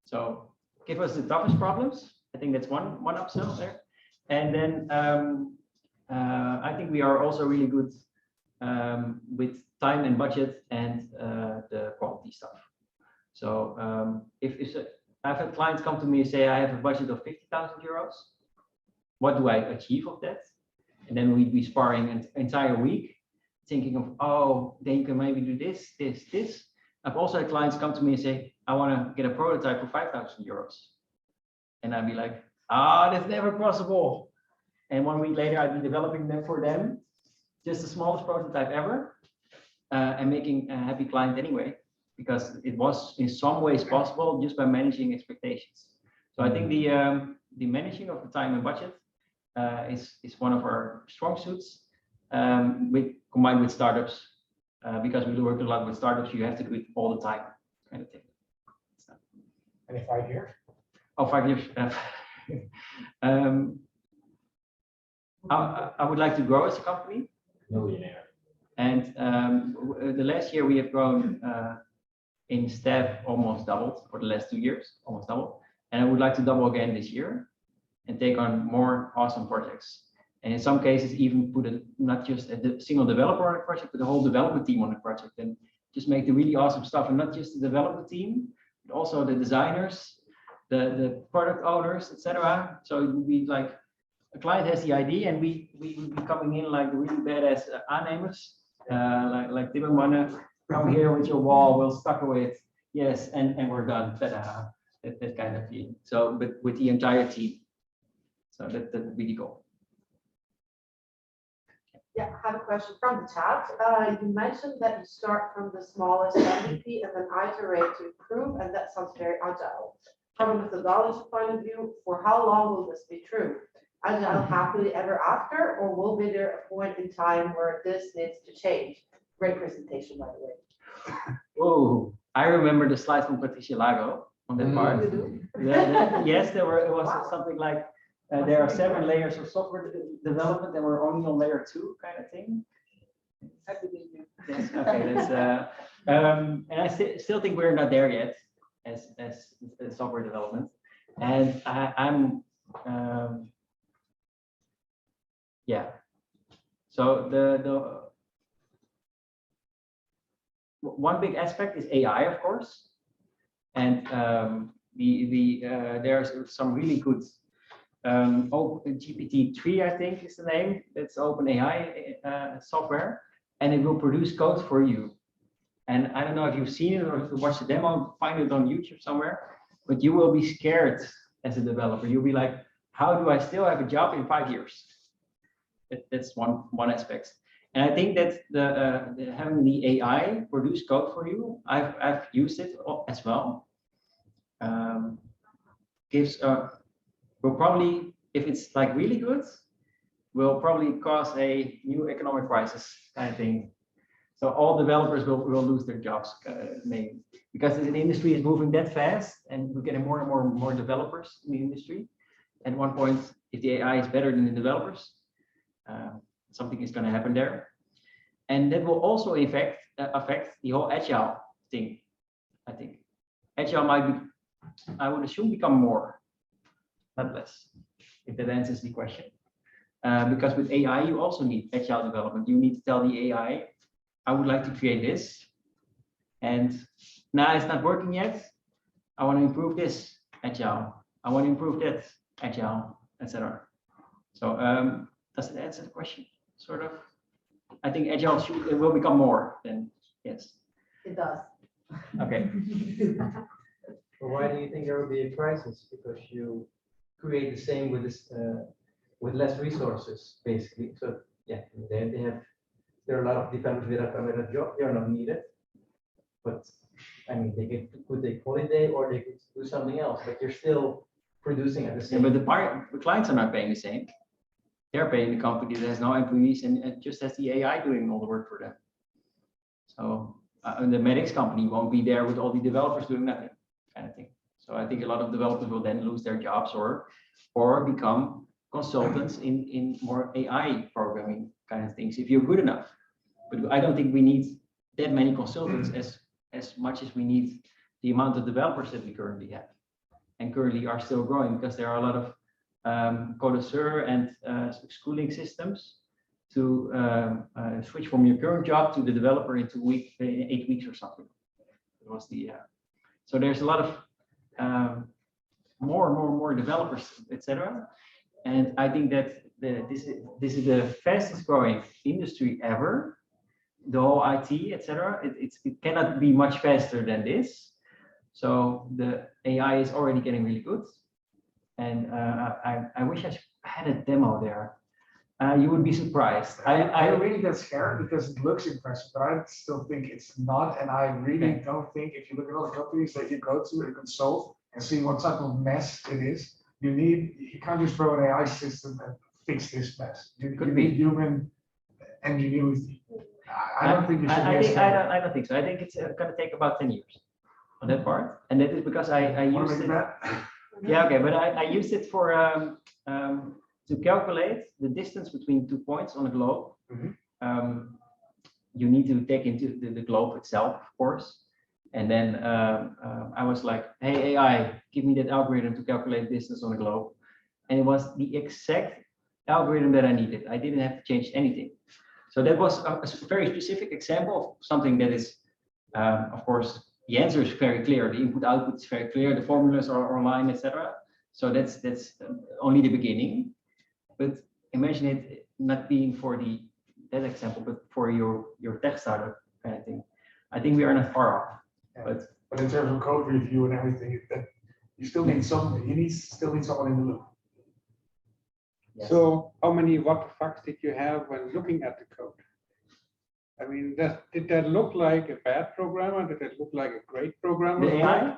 So give us the toughest problems. I think that's one upsell there. And then I think we are also really good with time and budget and the quality stuff. So if I've had clients come to me and say, I have a budget of 50,000 euros. What do I achieve of that? And then we'd be sparring an entire week, thinking of, oh, then you can maybe do this, this, this. I've also had clients come to me and say, I want to get a prototype for 5,000 euros. And I'd be like, that's never possible. And 1 week later, I'd be developing them for them, just the smallest prototype ever, and making a happy client anyway, because it was in some ways possible just by managing expectations. So I think the managing of the time and budget is one of our strong suits, combined with startups, because we work a lot with startups. You have to do it all the time, kind of thing. So. And in 5 years? Oh, 5 years. I would like to grow as a company. Millionaire. And the last year we have grown in staff almost doubled for the last 2 years, almost doubled. And I would like to double again this year and take on more awesome projects. And in some cases, even put not just a single developer on a project, but the whole development team on a project, and just make the really awesome stuff. And not just the development team, but also the designers, the product owners, etc. So it would be like a client has the idea, and we would be coming in like the really badass aannemers, like Timmermannen, come here with your wall, we'll stucco it, yes, and we're done. Ta-da. That kind of feeling. So, but with the entire team. So that would be the goal. Yeah, I have a question from the chat. You mentioned that you start from the smallest MVP and then iterate to improve, and that sounds very agile. From a methodology point of view, for how long will this be true? Agile happily ever after, or will be there a point in time where this needs to change? Great presentation, by the way. Oh, I remember the slide from Patricia Lago. on that part. Yes, there were. It was something like there are 7 layers of software development, and we're only on layer 2 kind of thing. Yes. Okay. That's and I still think we're not there yet as software development, and I'm yeah. So the one big aspect is AI, of course, and there's some really good GPT-3, I think is the name. It's OpenAI software, and it will produce code for you. And I don't know if you've seen it or if you watch the demo, find it on YouTube somewhere, but you will be scared as a developer. You'll be like, how do I still have a job in 5 years? That's one aspect. And I think that having the AI produce code for you, I've used it as well. Will probably, if it's like really good, will probably cause a new economic crisis kind of thing. So all developers will lose their jobs, maybe, because the industry is moving that fast, and we're getting more and more developers in the industry. At one point, if the AI is better than the developers, something is going to happen there, and that will also affect the whole agile thing. I think agile might be, I would assume, become more, not less, if that answers the question. Because with AI, you also need agile development. You need to tell the AI, I would like to create this, and now it's not working yet. I want to improve this agile. I want to improve that agile, etc. So does that answer the question? Sort of. I think agile it will become more than yes. It does. Okay. But why do you think there will be a crisis? Because you create the same with this with less resources, basically. So yeah, there are a lot of developers without a job. They are not needed. But I mean, they could take holiday or they could do something else. But you're still producing at the same. Yeah, but the clients are not paying the same. They're paying the company that has no employees and just has the AI doing all the work for them. So the Madx company won't be there with all the developers doing nothing, kind of thing. So I think a lot of developers will then lose their jobs or become consultants in more AI programming kind of things if you're good enough. But I don't think we need that many consultants as much as we need the amount of developers that we currently have, and currently are still growing because there are a lot of connoisseur and schooling systems to switch from your current job to the developer in 8 weeks or something. It was the so there's a lot of more developers, etc. And I think that this is the fastest growing industry ever. The whole IT, etc. It cannot be much faster than this. So the AI is already getting really good. And I wish I had a demo there. You would be surprised. I really get scared because it looks impressive, but I still think it's not. And I really don't think if you look at all the companies that you go to and consult and see what type of mess it is, you can't just throw an AI system and fix this mess. You need human ingenuity. I don't think you should I don't think so. I think it's going to take about 10 years on that part. And that is because I used it. Yeah, okay, but I used it for to calculate the distance between 2 points on a globe. You need to take into the globe itself, of course. And then I was like, hey, AI, give me that algorithm to calculate distance on a globe. And it was the exact algorithm that I needed. I didn't have to change anything. So that was a very specific example of something that is, of course, the answer is very clear. The input output is very clear. The formulas are online, etc. So that's only the beginning. But imagine it not being for that example, but for your tech startup kind of thing. I think we are not far off. Yeah. But in terms of code review and everything, you still need someone in the loop. Yes. So how many what the fucks did you have when looking at the code? I mean, did that look like a bad programmer? Did it look like a great programmer? The AI?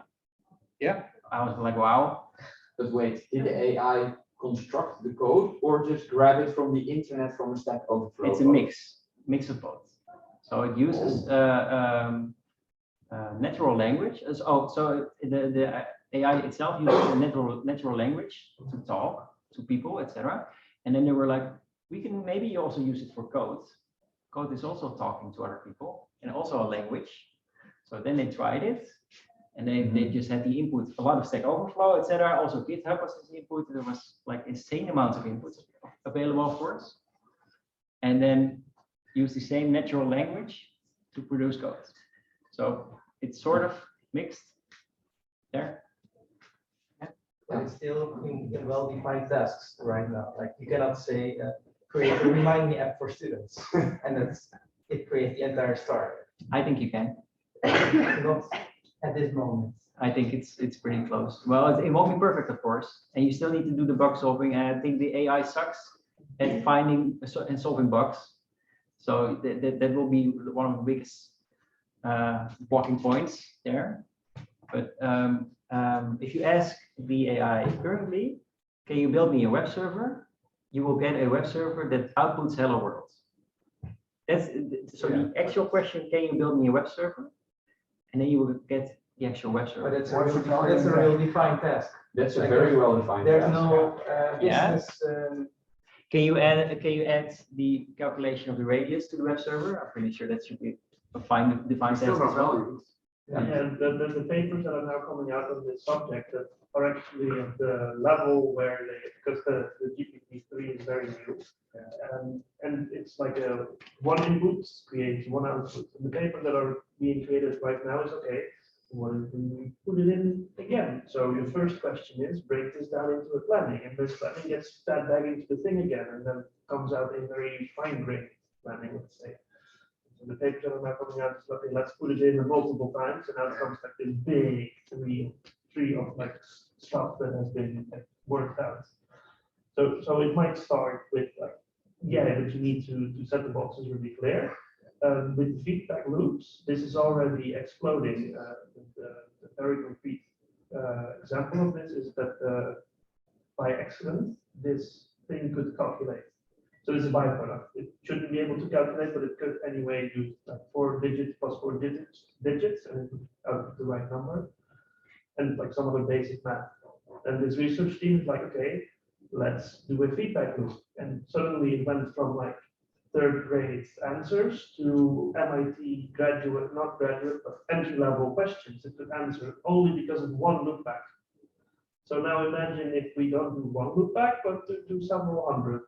Yeah. I was like, wow. But wait, did the AI construct the code or just grab it from the internet from a Stack Overflow? It's a mix of both. So it uses natural language. So the AI itself uses a natural language to talk to people, etc. And then they were like, we can maybe also use it for code. Code is also talking to other people and also a language. So then they tried it, and they just had the input, a lot of Stack Overflow, etc. Also GitHub was the input. There was like insane amounts of inputs available, of course. And then use the same natural language to produce code. So it's sort of mixed there. But it's still in well-defined tasks right now. Like you cannot say, create a remind me app for students, and it creates the entire story. I think you can. Not at this moment. I think it's pretty close. Well, it won't be perfect, of course, and you still need to do the bug solving. And I think the AI sucks at finding and solving bugs. So that will be one of the biggest blocking points there. But if you ask the AI currently, can you build me a web server? You will get a web server that outputs hello world. That's so the actual question, can you build me a web server? And then you will get the actual web server. But that's a real defined task. That's a very well defined. There's no business. Can you add the calculation of the radius to the web server? I'm pretty sure that should be a defined task as well. Yeah, the papers that are now coming out on this subject that are actually at the level where because the GPT-3 is very new, and it's like one input creates one output. And the papers that are being created right now is okay. What if we put it in again? So your first question is break this down into a planning, and this planning gets fed back into the thing again, and then comes out a very fine-grained planning, let's say. So the papers that are now coming out is okay, let's put it in multiple times, and now it comes like this big tree of like stuff that has been worked out. So it might start with like, yeah, but you need to set the boxes really clear. With feedback loops, this is already exploding. The very concrete example of this is that by accident, this thing could calculate. So it's a byproduct. It shouldn't be able to calculate, but it could anyway do like 4 digits plus 4 digits, and it would output the right number, and like some other basic math. And this research team is like, okay, let's do a feedback loop. And suddenly it went from like third grade answers to MIT graduate, not graduate, but entry-level questions it could answer only because of one loop back. So now imagine if we don't do one loop back, but do several hundred.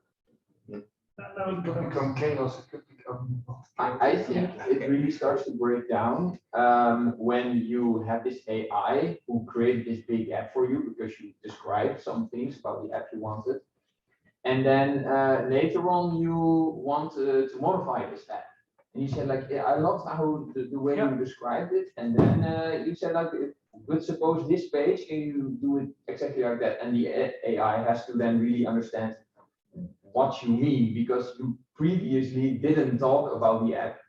Now it could become chaos. It could become. I think it really starts to break down when you have this AI who created this big app for you because you described some things about the app you wanted. And then later on, you want to modify this app. And you said like, yeah, I love how the way you described it. And then you said like, but suppose this page, can you do it exactly like that? And the AI has to then really understand what you mean, because you previously didn't talk about the app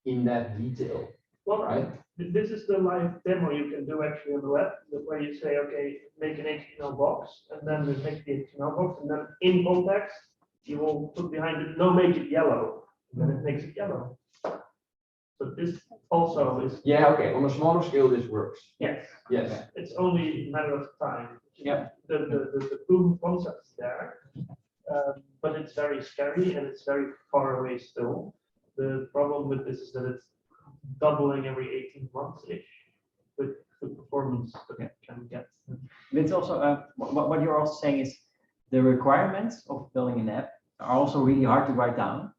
in that detail. Well, right? This is the live demo you can do actually on the web, where you say, okay, make an HTML box, and then you make the HTML box, and then in context, you will put behind it, no, make it yellow, and then it makes it yellow. So this also is. Yeah, okay, on a smaller scale, this works. Yes. Yes. It's only a matter of time. Yeah. The proof of concept is there, but it's very scary and it's very far away still. The problem with this is that it's doubling every 18 months-ish with the performance that it can get. It's also what you're also saying is the requirements of building an app are also really hard to write down.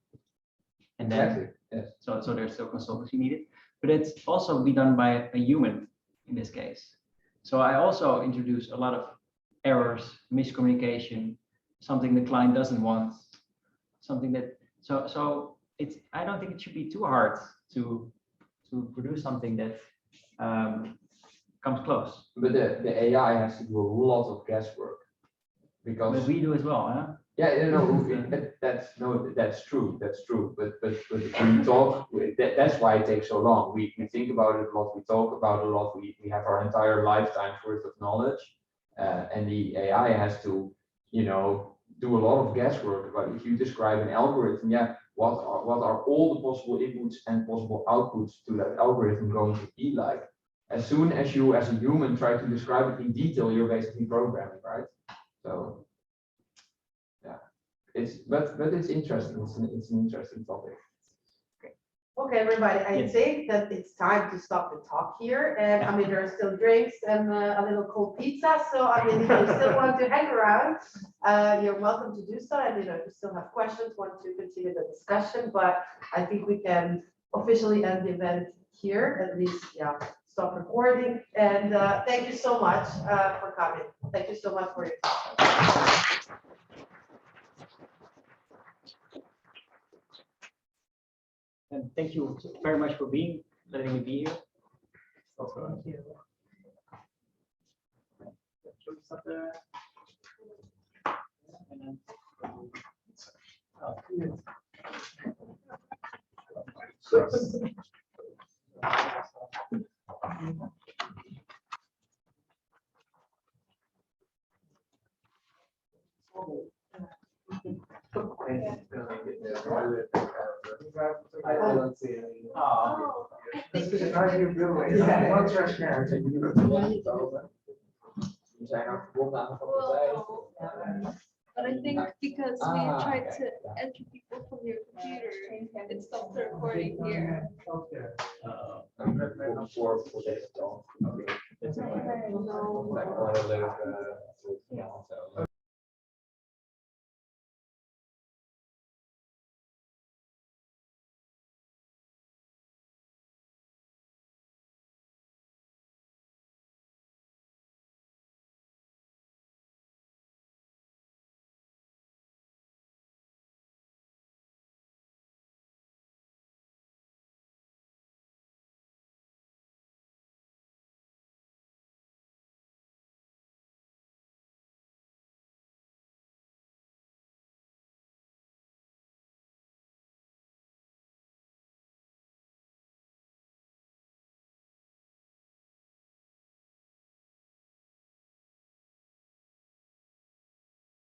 And then Exactly. Yes. So there's still consultancy needed, but it's also be done by a human in this case. So I also introduce a lot of errors, miscommunication, something the client doesn't want, something that so it's I don't think it should be too hard to produce something that comes close. But the AI has to do a lot of guesswork because But we do as well, huh? yeah, that's true. That's true. But we talk. That's why it takes so long. We think about it a lot. We talk about it a lot. We have our entire lifetime's worth of knowledge, and the AI has to, do a lot of guesswork. But if you describe an algorithm, yeah, what are all the possible inputs and possible outputs to that algorithm going to be like. As soon as you, as a human, try to describe it in detail, you're basically programming, right? So, yeah, but it's interesting. It's an interesting topic. Okay, everybody, I think that it's time to stop the talk here. And I mean, there are still drinks and a little cold pizza. So I mean, if you still want to hang around, you're welcome to do so. And if you still have questions, want to continue the discussion, but I think we can officially end the event here, at least, yeah, stop recording. And thank you so much for coming. Thank you so much for your talk. And thank you very much for letting me be here. Thank you. I don't see any. Oh, This is how you do it. Yeah. One transparency. but I think because we tried to enter people from your computer, it stopped the recording here. For this talk. Okay. It's like one of those,